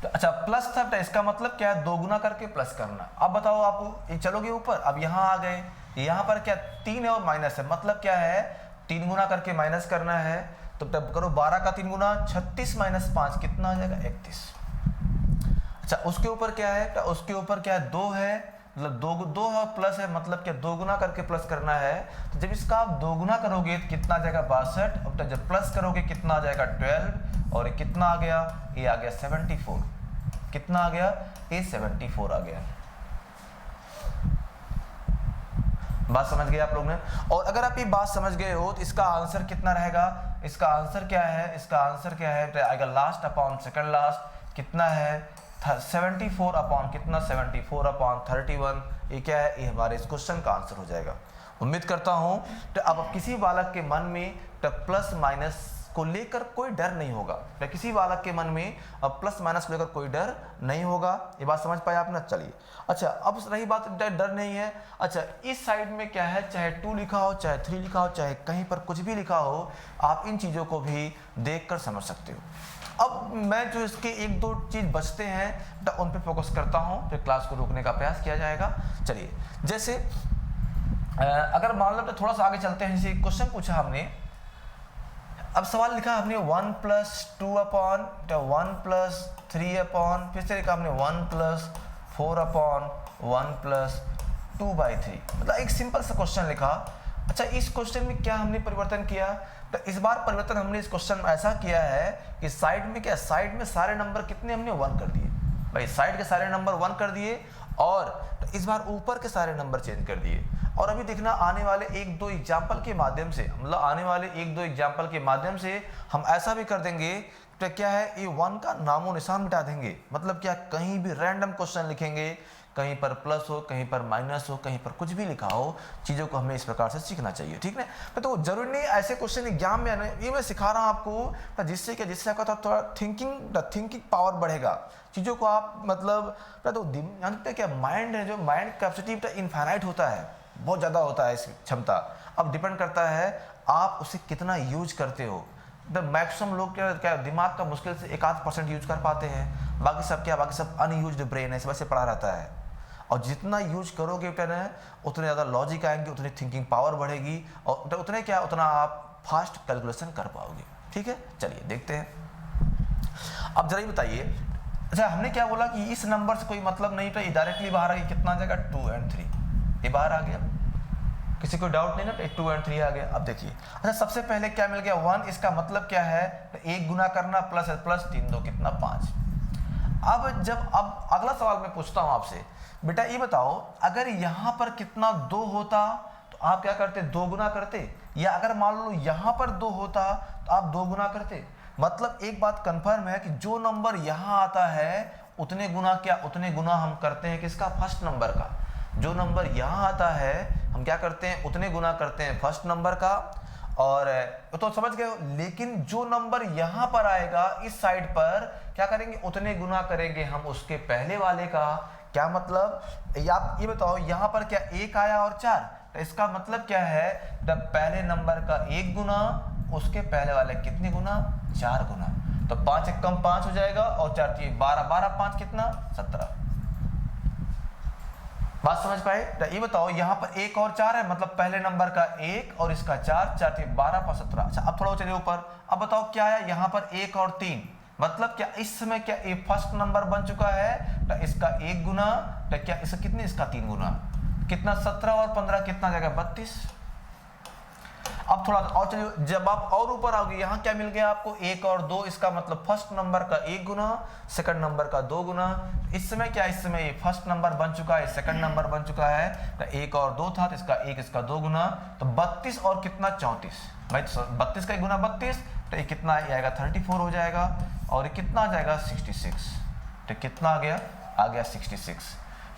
तो अच्छा प्लस था, तो इसका मतलब क्या है, 2 गुना करके प्लस करना। अब बताओ आप चलोगे ऊपर, अब यहाँ आ गए, यहाँ पर क्या 3 है और माइनस है, मतलब क्या है 3 गुना करके माइनस करना है। तो तब करो 12 का 3 गुना 36 - 5 कितना आ जाएगा 31। अच्छा उसके ऊपर क्या है, तो उसके ऊपर क्या है 2 है, मतलब 2 है प्लस है, मतलब क्या 2 गुना करके प्लस करना है। तो जब इसका आप 2 गुना करोगे तो कितना आ जाएगा 62, अब जब प्लस करोगे कितना आ जाएगा 12, और कितना आ गया, ये आ गया 74। कितना आ गया, ये 74 आ गया। बात समझ गए आप लोग ने। और अगर आप ये बात समझ गए हो तो इसका आंसर कितना रहेगा, इसका आंसर क्या है, इसका आंसर क्या है, तो आएगा लास्ट अपॉन सेकंड लास्ट, कितना है 74 अपॉन कितना 74/31। ये क्या है, ये हमारे इस क्वेश्चन का आंसर हो जाएगा। उम्मीद करता हूं तो अब किसी बालक के मन में तो प्लस माइनस को लेकर कोई डर नहीं होगा। तो किसी बालक के मन में अब प्लस माइनस को लेकर कोई डर नहीं होगा। ये बात समझ पाए आपने? चलिए अच्छा अब रही बात डर नहीं है। अच्छा इस साइड में क्या है, चाहे 2 लिखा हो, चाहे 3 लिखा हो, चाहे कहीं पर कुछ भी लिखा हो, आप इन चीज़ों को भी देखकर समझ सकते हो। अब मैं जो इसके 1-2 चीज़ बचते हैं तो उन पे फोकस करता हूँ, फिर क्लास को रोकने का प्रयास किया जाएगा। चलिए जैसे अगर मान लो तो थोड़ा सा आगे चलते हैं। जैसे क्वेश्चन पूछा हमने, अब सवाल लिखा हमने 1 + 2/1 + 3/, फिर से लिखा हमने 1 + 4/1 + 2/3, मतलब एक सिंपल सा क्वेश्चन लिखा। अच्छा इस क्वेश्चन में क्या हमने परिवर्तन किया, तो इस बार परिवर्तन हमने इस क्वेश्चन में ऐसा किया है कि साइड में क्या, साइड में सारे नंबर कितने हमने 1 कर दिए। भाई साइड के सारे नंबर 1 कर दिए, और तो इस बार ऊपर के सारे नंबर चेंज कर दिए। और अभी देखना आने वाले 1-2 एग्जाम्पल के माध्यम से, मतलब आने वाले 1-2 एग्जाम्पल के माध्यम से हम ऐसा भी कर देंगे तो क्या है, ये 1 का नामो निशान मिटा देंगे। मतलब क्या, कहीं भी रैंडम क्वेश्चन लिखेंगे, कहीं पर प्लस हो, कहीं पर माइनस हो, कहीं पर कुछ भी लिखा हो, चीज़ों को हमें इस प्रकार से सीखना चाहिए। ठीक है, तो जरूरी नहीं ऐसे क्वेश्चन एग्जाम में आने, ये मैं सिखा रहा हूँ आपको, जिससे क्या, जिससे आपका थोड़ा थिंकिंग पावर बढ़ेगा। चीज़ों को आप मतलब तो जानते हैं क्या, माइंड है, जो माइंड कैपेसिटी इनफाइनाइट होता है, बहुत ज़्यादा होता है इसकी क्षमता। अब डिपेंड करता है आप उसे कितना यूज करते हो। द मैक्सिमम लोग क्या दिमाग का मुश्किल से 1-8% यूज कर पाते हैं, बाकी सब क्या, बाकी सब अनयूज्ड ब्रेन है, इस वजह से पड़ा रहता है। और जितना यूज करोगे उतने ज़्यादा लॉजिक आएंगे, उतनी थिंकिंग पावर बढ़ेगी, और उतने क्या, उतना आप फास्ट कैलकुलेशन कर पाओगे। ठीक है, चलिए देखते हैं। अब जरा ये बताइए, अच्छा हमने क्या बोला कि इस नंबर से कोई मतलब नहीं, तो ये डायरेक्टली बाहर आ गया, कितना आ जाएगा 2 and 3, ये बाहर आ गया, किसी को डाउट नहीं ना, 2 and 3 आ गया। अब देखिए, अच्छा सबसे पहले क्या मिल गया 1, इसका मतलब क्या है, तो 1 गुना करना, प्लस है प्लस, 3 2 कितना 5। अब अगला सवाल मैं पूछता हूं आपसे, बेटा ये बताओ अगर यहाँ पर कितना 2 होता तो आप क्या करते, 2 गुना करते, या अगर मान लो यहाँ पर 2 होता तो आप 2 गुना करते। मतलब एक बात कंफर्म है कि जो नंबर यहाँ आता है उतने गुना हम करते हैं किसका, फर्स्ट नंबर का। जो नंबर यहाँ आता है हम क्या करते हैं, उतने गुना करते हैं फर्स्ट नंबर का। और तो समझ गए, लेकिन जो नंबर यहाँ पर आएगा इस साइड पर क्या करेंगे, उतने गुना करेंगे हम उसके पहले वाले का। क्या मतलब, आप ये बताओ यहाँ पर क्या 1 आया और 4, तो इसका मतलब क्या है, जब पहले नंबर का 1 गुना उसके पहले वाले कितने गुना, 4 गुना। तो 5 एक कम 5 हो जाएगा और 4 3 12, 12 5 कितना, 17। बात समझ पाए? तो ये बताओ यहाँ पर एक और 4 है, मतलब पहले नंबर का 1 और इसका 4, 4 3 12 5 17। अच्छा अब थोड़ा चलिए ऊपर। अब बताओ क्या है यहाँ पर 1 और 3, मतलब क्या इस समय क्या ये फर्स्ट नंबर बन चुका है? तो इसका 1 गुना, तो क्या इसका कितने, इसका 3 गुना, कितना 17 और 15 कितना जाएगा 32। अब थोड़ा और चलिए, जब आप और ऊपर आओगे यहाँ क्या मिल गया आपको, 1 और 2, इसका मतलब फर्स्ट नंबर का 1 गुना, सेकंड नंबर का 2 गुना। इस समय क्या, इस समय ये फर्स्ट नंबर बन चुका है, सेकंड नंबर बन चुका है। तो 1 और 2 था तो इसका 1, इसका 2 गुना, तो 32 और कितना 34। भाई 32 का 1 गुना 32, तो ये कितना आएगा 34 हो जाएगा, और ये कितना आ जाएगा 66। तो कितना आ गया 66।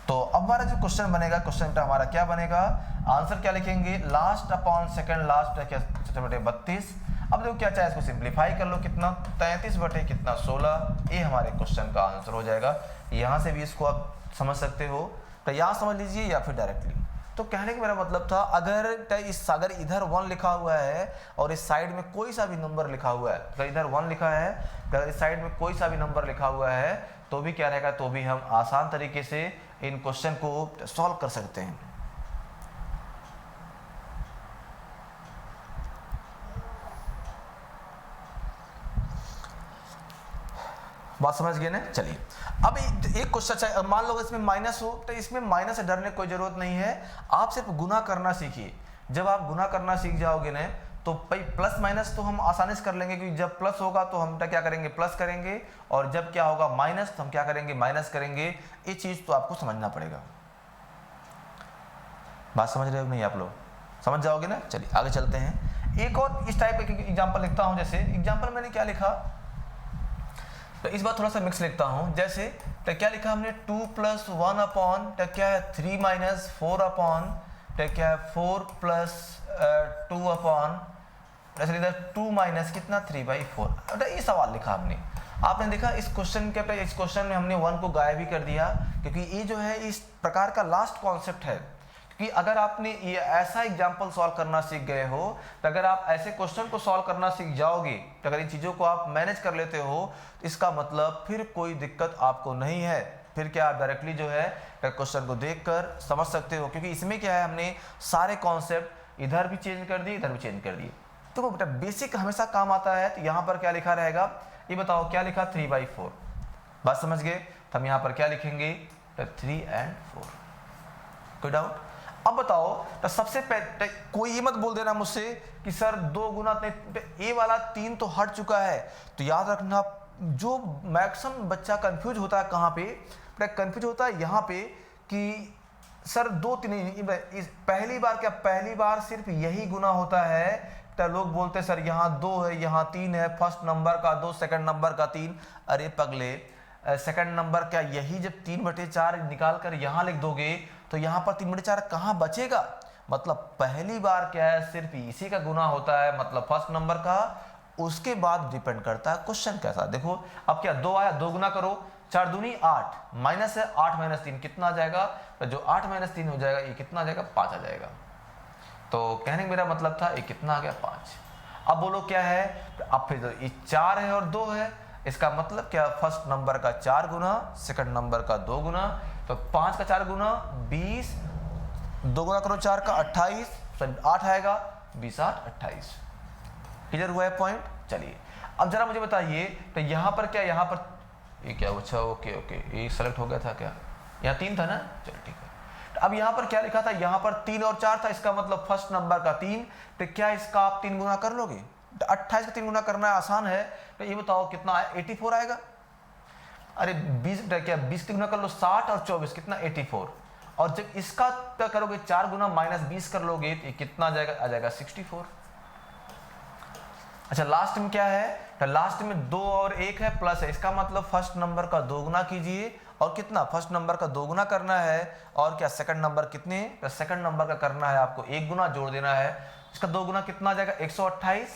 तो अब हमारा जो क्वेश्चन बनेगा, क्वेश्चन का हमारा क्या बनेगा, आंसर क्या लिखेंगे, लास्ट अपॉन सेकंड लास्ट क्या 32। अब देखो क्या चाहे, इसको सिंप्लीफाई कर लो, कितना 33 बटे कितना 16, ये हमारे क्वेश्चन का आंसर हो जाएगा। यहाँ से भी इसको आप समझ सकते हो, तो यहाँ समझ लीजिए या फिर डायरेक्टली। तो कहने का मेरा मतलब था, अगर इधर 1 लिखा हुआ है और इस साइड में कोई सा भी नंबर लिखा हुआ है, तो इधर 1 लिखा है तो इस साइड में कोई सा भी नंबर लिखा हुआ है, तो भी क्या रहेगा, तो भी हम आसान तरीके से इन क्वेश्चन को सॉल्व कर सकते हैं। बात समझ गए ना? चलिए अब एक क्वेश्चन, मान लो इसमें माइनस हो, तो इसमें माइनस से डरने की कोई जरूरत नहीं है, आप सिर्फ गुना करना सीखिए। जब आप गुना करना सीख जाओगे ना, तो भाई प्लस माइनस तो हम आसानी से कर लेंगे, क्योंकि जब प्लस होगा तो हम क्या करेंगे, प्लस करेंगे, और जब क्या होगा माइनस, तो हम क्या करेंगे, माइनस करेंगे। ये चीज तो आपको समझना पड़ेगा। बात समझ रहे हो नहीं आप लोग? समझ जाओगे ना? चलिए आगे चलते हैं। एक और इस टाइप का एग्जाम्पल लिखता हूं। जैसे एग्जाम्पल मैंने क्या लिखा, तो इस बार थोड़ा सा मिक्स लिखता हूं। जैसे तो क्या लिखा हमने, 2 + 1 अपॉन तो क्या है 3 - 4 अपॉन तो क्या है 4 + 2 अपॉन, ऐसे इधर 2 - कितना 3/4। तो ये सवाल लिखा हमने। आपने देखा इस क्वेश्चन में हमने 1 को गायब ही कर दिया, क्योंकि ये जो है इस प्रकार का लास्ट कॉन्सेप्ट है कि अगर आपने ये ऐसा एग्जाम्पल सॉल्व करना सीख गए हो, तो अगर आप ऐसे क्वेश्चन को सॉल्व करना सीख जाओगे, तो अगर इन चीज़ों को आप मैनेज कर लेते हो, तो इसका मतलब फिर कोई दिक्कत आपको नहीं है। फिर क्या आप डायरेक्टली जो है क्वेश्चन को देखकर समझ सकते हो, क्योंकि इसमें क्या है, हमने सारे कॉन्सेप्ट इधर भी चेंज कर दिए, इधर भी चेंज कर दिए। तो बेटा बेसिक हमेशा काम आता है। तो यहाँ पर क्या लिखा रहेगा, ये बताओ क्या लिखा, 3/4। बात समझ गए? तो हम यहाँ पर क्या लिखेंगे, तो 3 और 4। कोई डाउट? अब बताओ, तो सबसे पहले कोई ये मत बोल देना मुझसे कि सर 2 गुना, ये वाला 3 तो हट चुका है। तो याद रखना, जो मैक्सिमम बच्चा कंफ्यूज होता है कहाँ पे, कंफ्यूज होता है यहाँ पे कि सर 2 3 पहली बार सिर्फ यही गुना होता है। तो लोग बोलते सर यहाँ 2 है, यहाँ 3 है, फर्स्ट नंबर का 2, सेकंड नंबर का 3। अरे पगले, सेकंड नंबर क्या यही जब 3/4 निकाल कर यहाँ लिख दोगे, तो यहाँ पर 3/4 कहाँ बचेगा? मतलब पहली बार क्या है, सिर्फ इसी का गुना होता है, मतलब फर्स्ट नंबर का। उसके बाद डिपेंड करता है क्वेश्चन कैसा। देखो अब क्या 2 आया, 2 गुना करो, 4 दूनी 8, माइनस है 8 - 3 कितना आ जाएगा, तो जो 8 - 3 हो जाएगा, ये कितना आ जाएगा, 5 आ जाएगा। तो कहने का मेरा मतलब था ये कितना आ गया, 5। अब बोलो क्या है, अब फिर तो ये 4 है और 2 है, इसका मतलब क्या, फर्स्ट नंबर का 4 गुना, सेकंड नंबर का 2 गुना, तो 5 का 4 गुना 20, 2 गुना करो 4 का 28, 8 आएगा, 20 8 28। क्लियर हुआ है पॉइंट? चलिए अब जरा मुझे बताइए, तो यहाँ पर क्या, यहाँ पर ये क्या, अच्छा ओके ये सेलेक्ट हो गया था क्या, यहाँ 3 था ना, चलो ठीक है। तो अब यहाँ पर क्या लिखा था, यहाँ पर 3 और 4 था, इसका मतलब फर्स्ट नंबर का 3। तो क्या इसका आप 3 गुना कर लोगे? तो 28 का 3 गुना करना आसान है। तो ये बताओ कितना है, 84 आएगा। अरे 20 क्या 20 3 गुना कर लो, 60 और 24 कितना 84। और जब इसका करोगे 4 गुना -20 कर लोगे, तो ये कितना आ जाएगा 64। अच्छा लास्ट में क्या है, तो लास्ट में 2 और 1 है, प्लस है, इसका मतलब फर्स्ट नंबर का 2 गुना कीजिए, और कितना, फर्स्ट नंबर का 2 गुना करना है, और क्या सेकंड नंबर कितने, तो सेकंड नंबर का करना है आपको 1 गुना जोड़ देना है। इसका 2 गुना कितना आ जाएगा 128,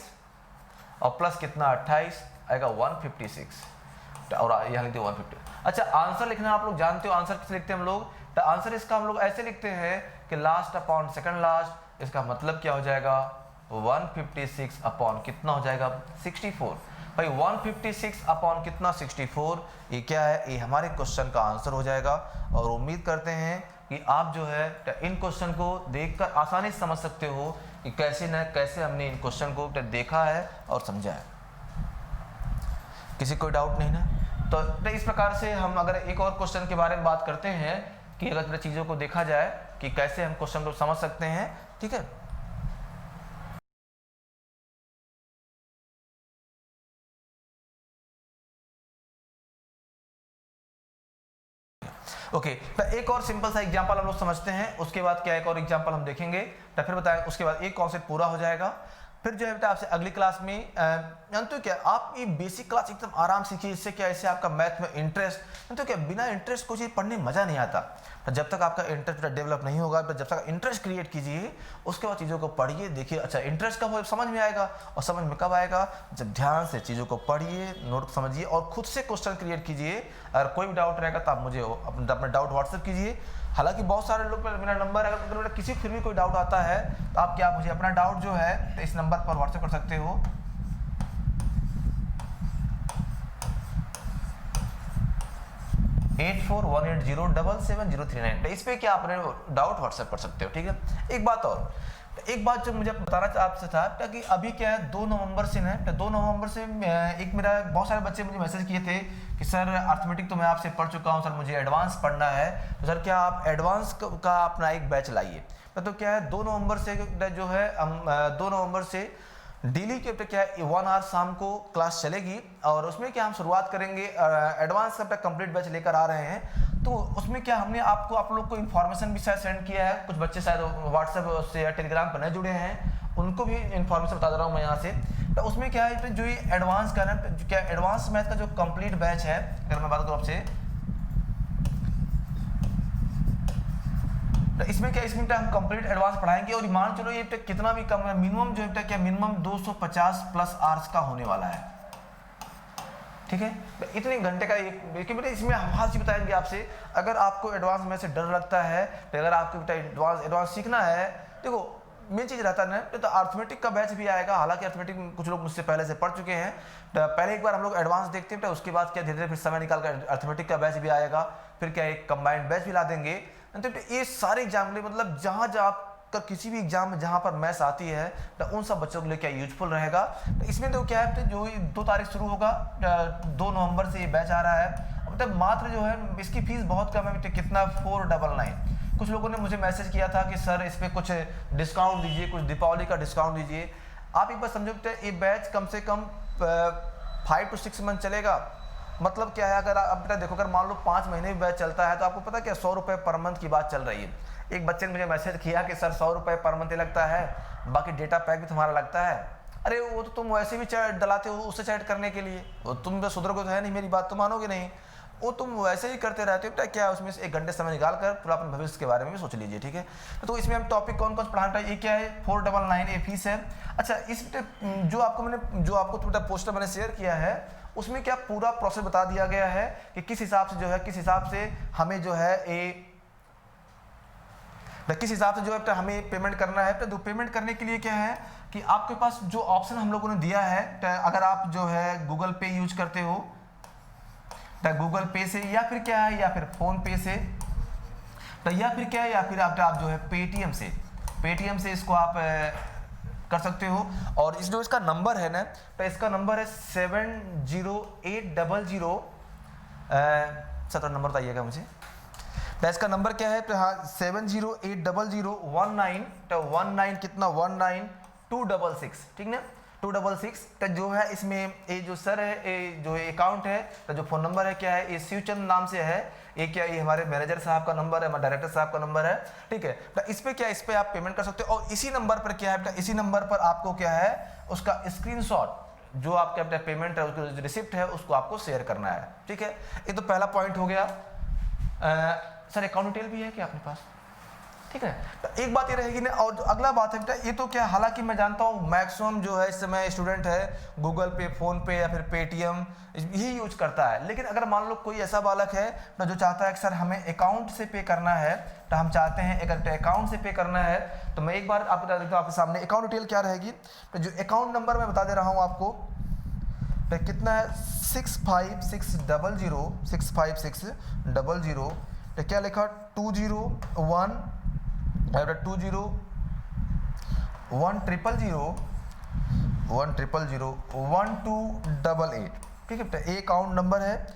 और प्लस कितना 28 आएगा 156, और यहाँ लिखते 150। अच्छा आंसर लिखना आप लोग जानते हो, आंसर किसे लिखते हैं हम लोग, तो आंसर इसका हम लोग ऐसे लिखते हैं कि लास्ट अपॉन सेकंड लास्ट। इसका मतलब क्या हो जाएगा, 156 अपॉन कितना हो जाएगा 64। भाई 156 अपॉन कितना 64, ये क्या है, ये हमारे क्वेश्चन का आंसर हो जाएगा। और उम्मीद करते हैं कि आप जो है इन क्वेश्चन को देखकर आसानी से समझ सकते हो कि कैसे न कैसे हमने इन क्वेश्चन को देखा है और समझा है। किसी कोई डाउट नहीं ना? तो इस प्रकार से हम अगर एक और क्वेश्चन के बारे में बात करते हैं कि अगर चीज़ों को देखा जाए कि कैसे हम क्वेश्चन को समझ सकते हैं, ठीक है। ओके, तो एक और सिंपल सा एग्जांपल हम लोग समझते हैं, उसके बाद क्या एक और एग्जांपल हम देखेंगे, तो फिर बताएं, उसके बाद एक कॉन्सेप्ट पूरा हो जाएगा। फिर जो है बेटा आपसे अगली क्लास में जानते हो क्या, आप ये बेसिक क्लास एकदम आराम सीखिए। इससे क्या, इससे आपका मैथ में इंटरेस्ट, जानते हो क्या, बिना इंटरेस्ट कोई चीज़ पढ़ने में मज़ा नहीं आता। तो जब तक आपका इंटरेस्ट डेवलप नहीं होगा, जब तक इंटरेस्ट क्रिएट कीजिए, उसके बाद चीज़ों को पढ़िए, देखिए। अच्छा, इंटरेस्ट कब हो, समझ में आएगा, और समझ में कब आएगा, जब ध्यान से चीज़ों को पढ़िए, नोट समझिए और खुद से क्वेश्चन क्रिएट कीजिए। अगर कोई भी डाउट रहेगा तो आप मुझे अपना डाउट व्हाट्सएप कीजिए। हालांकि बहुत सारे लोग पर मेरा नंबर, अगर किसी फिर भी कोई डाउट आता है तो आप क्या मुझे अपना डाउट जो है तो इस नंबर पर व्हाट्सएप कर सकते हो। एट 4180777039। इस पे क्या अपने डाउट व्हाट्सएप कर सकते हो, ठीक है। एक बात जो मुझे बताना आपसे था कि अभी क्या है 2 नवंबर से ना, 2 नवंबर से एक मेरा बहुत सारे बच्चे मुझे मैसेज किए थे कि सर अर्थमेटिक तो मैं आपसे पढ़ चुका हूँ सर, मुझे एडवांस पढ़ना है, तो सर क्या आप एडवांस का अपना एक बैच लाइए। तो क्या है 2 नवंबर से जो है हम 2 नवंबर से डेली के क्या है 1 आवर शाम को क्लास चलेगी, और उसमें क्या हम शुरुआत करेंगे एडवांस का कंप्लीट बैच लेकर आ रहे हैं। तो उसमें क्या हमने आप लोग को इन्फॉर्मेशन भी शायद सेंड किया है, कुछ बच्चे शायद व्हाट्सएप से या टेलीग्राम पर नहीं जुड़े हैं, उनको भी इन्फॉर्मेशन बता दे रहा हूँ मैं यहाँ से। तो उसमें क्या है जो ये एडवांस का ना, क्या एडवांस मैथ का जो कंप्लीट बैच है, अगर मैं बात करूँ आपसे, तो इसमें क्या, इसमें हम कंप्लीट एडवांस पढ़ाएंगे। और मान चलो ये कितना भी कम है, मिनिमम जो है क्या मिनिमम 250 प्लस आवर्स का होने वाला है, ठीक है। इतने घंटे का एक इसमें हम हर चीज बताएंगे आपसे। अगर आपको एडवांस में से डर लगता है, तो अगर आपको एडवांस सीखना है, देखो मेन चीज रहता है ना, तो अर्थमेटिक का बैच भी आएगा। हालांकि अर्थमेटिक कुछ लोग मुझसे पहले से पढ़ चुके हैं, तो पहले एक बार हम लोग एडवांस देखते हैं, तो उसके बाद क्या धीरे धीरे फिर समय निकाल कर अर्थमेटिक का बैच भी आएगा, फिर क्या एक कंबाइंड बैच भी ला देंगे। तो ये सारे एग्जाम के लिए, मतलब जहाँ कर किसी भी एग्जाम में जहाँ पर मैथ्स आती है, तो उन सब बच्चों के लिए क्या यूजफुल रहेगा। तो इसमें तो क्या है, जो 2 तारीख शुरू होगा, 2 नवंबर से ये बैच आ रहा है। मतलब मात्र जो है इसकी फीस बहुत कम है, कितना 499। कुछ लोगों ने मुझे मैसेज किया था कि सर इस पर कुछ डिस्काउंट दीजिए, कुछ दीपावली का डिस्काउंट दीजिए। आप एक बार समझो, ये बैच कम से कम 5 to 6 मंथ चलेगा। मतलब क्या है, अगर आप देखो, अगर मान लो 5 महीने भी बैच चलता है, तो आपको पता क्या 100 रुपये पर मंथ की बात चल रही है। एक बच्चे ने मुझे मैसेज किया कि सर 100 रुपये पर मंथ लगता है, बाकी डेटा पैक भी तुम्हारा लगता है। अरे वो तो तुम वैसे भी चैट डलाते हो उससे चैट करने के लिए, वो तुम तो सुधरोगे तो है नहीं, मेरी बात तो मानोगे नहीं, वो तुम वैसे ही करते रहते हो। क्या उसमें से 1 घंटे समय निकाल कर पूरा अपने भविष्य के बारे में भी सोच लीजिए, ठीक है। तो इसमें हम टॉपिक कौन कौन पढ़ाना है, ये क्या है 499 ये फीस है। अच्छा, इस जो आपको पोस्टर मैंने शेयर किया है, उसमें क्या पूरा प्रोसेस बता दिया गया है कि किस हिसाब से जो है, किस हिसाब से हमें जो है किस हिसाब से जो है हमें पेमेंट करना है। तो पेमेंट करने के लिए क्या है कि आपके पास जो ऑप्शन हम लोगों ने दिया है, अगर आप जो है गूगल पे यूज करते हो, तो गूगल पे से, या फिर क्या है, या फिर फोन पे से, तो या फिर क्या है, या फिर आप जो है पेटीएम से इसको आप कर सकते हो। और इस जो इसका नंबर है ना, तो इसका नंबर है 70800 सर नंबर बताइएगा मुझे। तो इसका नंबर क्या है, तो हाँ 7080019, तो 19 कितना 19266, ठीक ना 266। तो जो है इसमें ये जो सर है, ये जो अकाउंट है, तो जो फ़ोन नंबर है क्या है, ये शिवचंद नाम से है। ये क्या, ये हमारे मैनेजर साहब का नंबर है, हमारे डायरेक्टर साहब का नंबर है, ठीक है। तो इस पे क्या, इस पे आप पेमेंट कर सकते हो। और इसी नंबर पर क्या है, इसी नंबर पर आपको क्या है, उसका स्क्रीनशॉट जो आपका पेमेंट है, उसका रिसिप्ट है, उसको आपको शेयर करना है, ठीक है। ये तो पहला पॉइंट हो गया। सर अकाउंट डिटेल भी है क्या अपने पास? ठीक है। तो एक बात ये रहेगी ना, और जो अगला बात है बेटा, ये तो क्या, हालांकि मैं जानता हूँ मैक्सिमम जो है इस समय स्टूडेंट है गूगल पे, फोन पे या फिर पेटीएम यही यूज करता है, लेकिन अगर मान लो कोई ऐसा बालक है ना जो चाहता है कि सर हमें अकाउंट से पे करना है, तो हम चाहते हैं अगर अकाउंट से पे करना है, तो मैं एक बार आपको बता देता हूँ आपके सामने अकाउंट डिटेल क्या रहेगी। तो जो अकाउंट नंबर मैं बता दे रहा हूँ आपको, तो कितना है 65600, तो क्या लिखा 201 1288, ठीक है। ये अकाउंट नंबर है,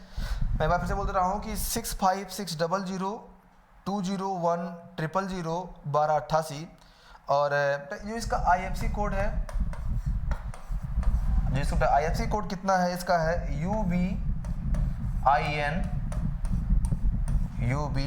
मैं वापस से बोल रहा हूँ कि 6560021001288, और जो इसका IFSC कोड है, जो इसका IFSC कोड कितना है, इसका है UBIN 056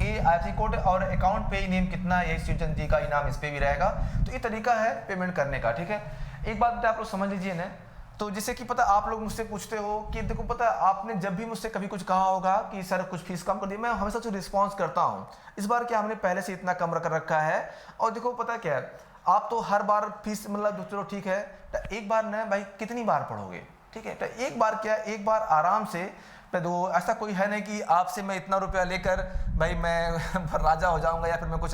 ये IFSC कोड है, और अकाउंट पे नेम कितना है, यही स्टूडेंट जी का इनाम इस पे भी रहेगा। तो ये तरीका है पेमेंट करने का, ठीक है। एक बात आप लोग समझ लीजिए ना, तो जैसे कि पता आप लोग मुझसे पूछते हो कि देखो पता आपने जब भी मुझसे कभी कुछ कहा होगा कि सर कुछ फीस कम कर दी, मैं हमेशा से रिस्पॉन्स करता हूँ। इस बार क्या हमने पहले से इतना कम रखा है, और देखो पता क्या है, आप तो हर बार फीस मतलब चलो ठीक है, तो एक बार ना भाई कितनी बार पढ़ोगे, ठीक है। तो एक बार क्या, एक बार आराम से, तो ऐसा कोई है नहीं कि आपसे मैं इतना रुपया लेकर भाई मैं राजा हो जाऊंगा या फिर मैं कुछ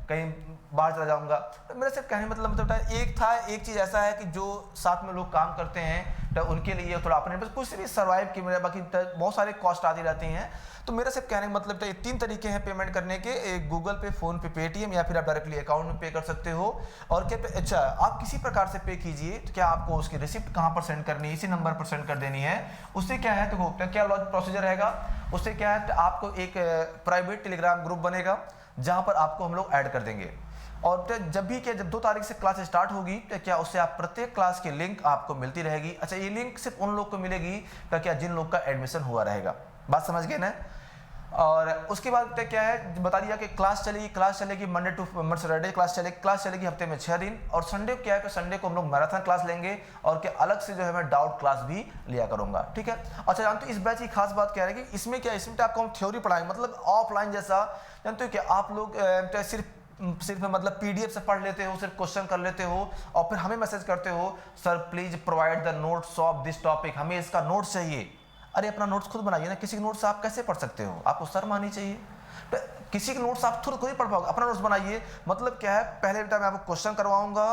कहीं बाहर चला जाऊंगा। तो मेरे से कहने मतलब एक चीज़ ऐसा है कि जो साथ में लोग काम करते हैं तो उनके लिए थोड़ा अपने बस कुछ भी सर्वाइव की, मेरे बाकी बहुत सारे कॉस्ट आती रहती हैं। तो मेरे से कहने का मतलब तो ये 3 तरीके हैं पेमेंट करने के, एक गूगल पे, फोन पे, पेटीएम, या फिर आप डायरेक्टली अकाउंट में पे कर सकते हो। और क्या अच्छा आप किसी प्रकार से पे कीजिए, तो क्या आपको उसकी रिसिप्ट कहाँ पर सेंड करनी है, इसी नंबर पर सेंड कर देनी है। उससे क्या है, तो क्या प्रोसीजर रहेगा, उससे क्या है, आपको एक प्राइवेट टेलीग्राम ग्रुप बनेगा जहाँ पर आपको हम लोग ऐड कर देंगे, और जब 2 तारीख से क्लास स्टार्ट होगी तो क्या उससे आप प्रत्येक क्लास की लिंक आपको मिलती रहेगी। अच्छा ये लिंक सिर्फ उन लोग को मिलेगी तो क्या जिन लोग का एडमिशन हुआ रहेगा, बात समझ गए ना। और उसके बाद क्या है, बता दिया कि क्लास चलेगी मंडे टू सैटरडे क्लास चलेगी हफ्ते में 6 दिन, और संडे क्या है कि संडे को हम लोग मैराथन क्लास लेंगे, और क्या अलग से जो है मैं डाउट क्लास भी लिया करूंगा, ठीक है। अच्छा जानते हो इस बैच की खास बात क्या रहेगी, इसमें क्या, इसमें आपको हम थ्योरी पढ़ाएंगे, मतलब ऑफलाइन जैसा। जानते हो क्या आप लोग सिर्फ मतलब PDF से पढ़ लेते हो, सिर्फ क्वेश्चन कर लेते हो, और फिर हमें मैसेज करते हो sir please provide the notes of this topic, हमें इसका नोट्स चाहिए। अरे अपना नोट्स खुद बनाइए ना, किसी के नोट्स आप कैसे पढ़ सकते हो, आपको शर्म आनी चाहिए। किसी के नोट्स आप खुद ही पढ़ पाओगे, अपना नोट्स बनाइए। मतलब क्या है, पहले बेटा मैं आपको क्वेश्चन करवाऊंगा,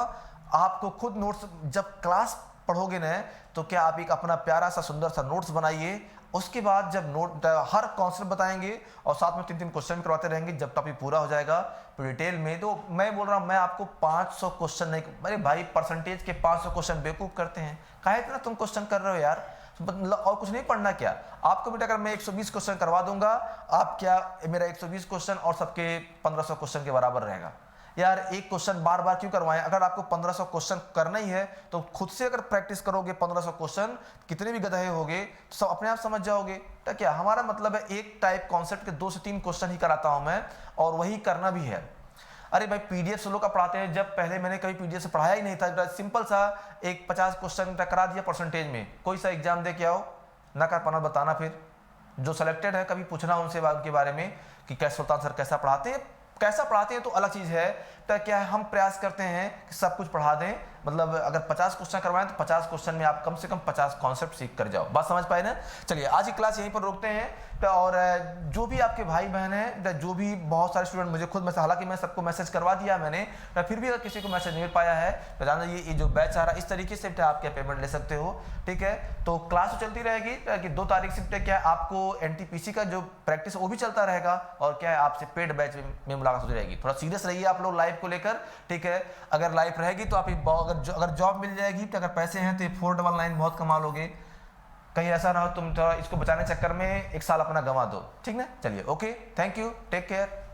आपको खुद नोट्स जब क्लास पढ़ोगे ना, तो क्या आप एक अपना प्यारा सा सुंदर सा नोट्स बनाइए। उसके बाद जब नोट हर कॉन्सेप्ट बताएंगे और साथ में 3 क्वेश्चन करवाते रहेंगे, जब टॉपिक पूरा हो जाएगा तो डिटेल में। तो मैं बोल रहा हूँ मैं आपको 500 क्वेश्चन नहीं, अरे भाई परसेंटेज के 500 क्वेश्चन बेवकूफ़ करते हैं, काहे इतना तुम क्वेश्चन कर रहे हो यार, मतलब और कुछ नहीं पढ़ना क्या आपको बेटा। अगर मैं 120 क्वेश्चन करवा दूंगा, आप क्या मेरा 120 क्वेश्चन और सबके 1500 क्वेश्चन के बराबर रहेगा यार। एक क्वेश्चन बार बार क्यों करवाएं, अगर आपको 1500 क्वेश्चन करना ही है तो खुद से अगर प्रैक्टिस करोगे 1500 क्वेश्चन, कितने भी गधे होगे तो सब अपने आप समझ जाओगे। तो क्या हमारा मतलब है एक टाइप कॉन्सेप्ट के 2 से 3 क्वेश्चन ही कराता हूं मैं, और वही करना भी है। अरे भाई PDF से लोग का पढ़ाते हैं, जब पहले मैंने कभी PDF से पढ़ाया ही नहीं था, सिंपल सा एक 50 क्वेश्चन करा दिया परसेंटेज में, कोई सा एग्जाम दे के आओ, ना कर पाना बताना, फिर जो सिलेक्टेड है कभी पूछना उनसे उनके बारे में कि कैसे सुल्तान सर कैसा पढ़ाते हैं तो अलग चीज़ है। तो क्या है, हम प्रयास करते हैं कि सब कुछ पढ़ा दें, मतलब अगर 50 क्वेश्चन करवाएं तो 50 क्वेश्चन में आप कम से कम 50 कॉन्सेप्ट सीख कर जाओ, बात समझ पाए ना। चलिए आज की क्लास यहीं पर रोकते हैं। और जो भी आपके भाई बहन हैं, जो भी बहुत सारे स्टूडेंट मुझे खुद मैसेज, हालांकि मैं सबको मैसेज करवा दिया मैंने, तो फिर भी अगर किसी को मैसेज मिल पाया है तो जाना ये जो बैच आ रहा है इस तरीके से आप क्या पेमेंट ले सकते हो, ठीक है। तो क्लास तो चलती रहेगी कि 2 तारीख से क्या आपको NTPC का जो प्रैक्टिस वो भी चलता रहेगा, और क्या है आपसे पेड बैच में मुलाकात होती रहेगी। थोड़ा सीरियस रहिए आप लोग लाइफ को लेकर, ठीक है। अगर लाइफ रहेगी तो आप अगर जॉब मिल जाएगी, तो अगर पैसे हैं तो 499 बहुत कमा लोगे। कहीं ऐसा ना हो तुम थोड़ा इसको बचाने चक्कर में 1 साल अपना गंवा दो, ठीक ना। चलिए okay, thank you, take care.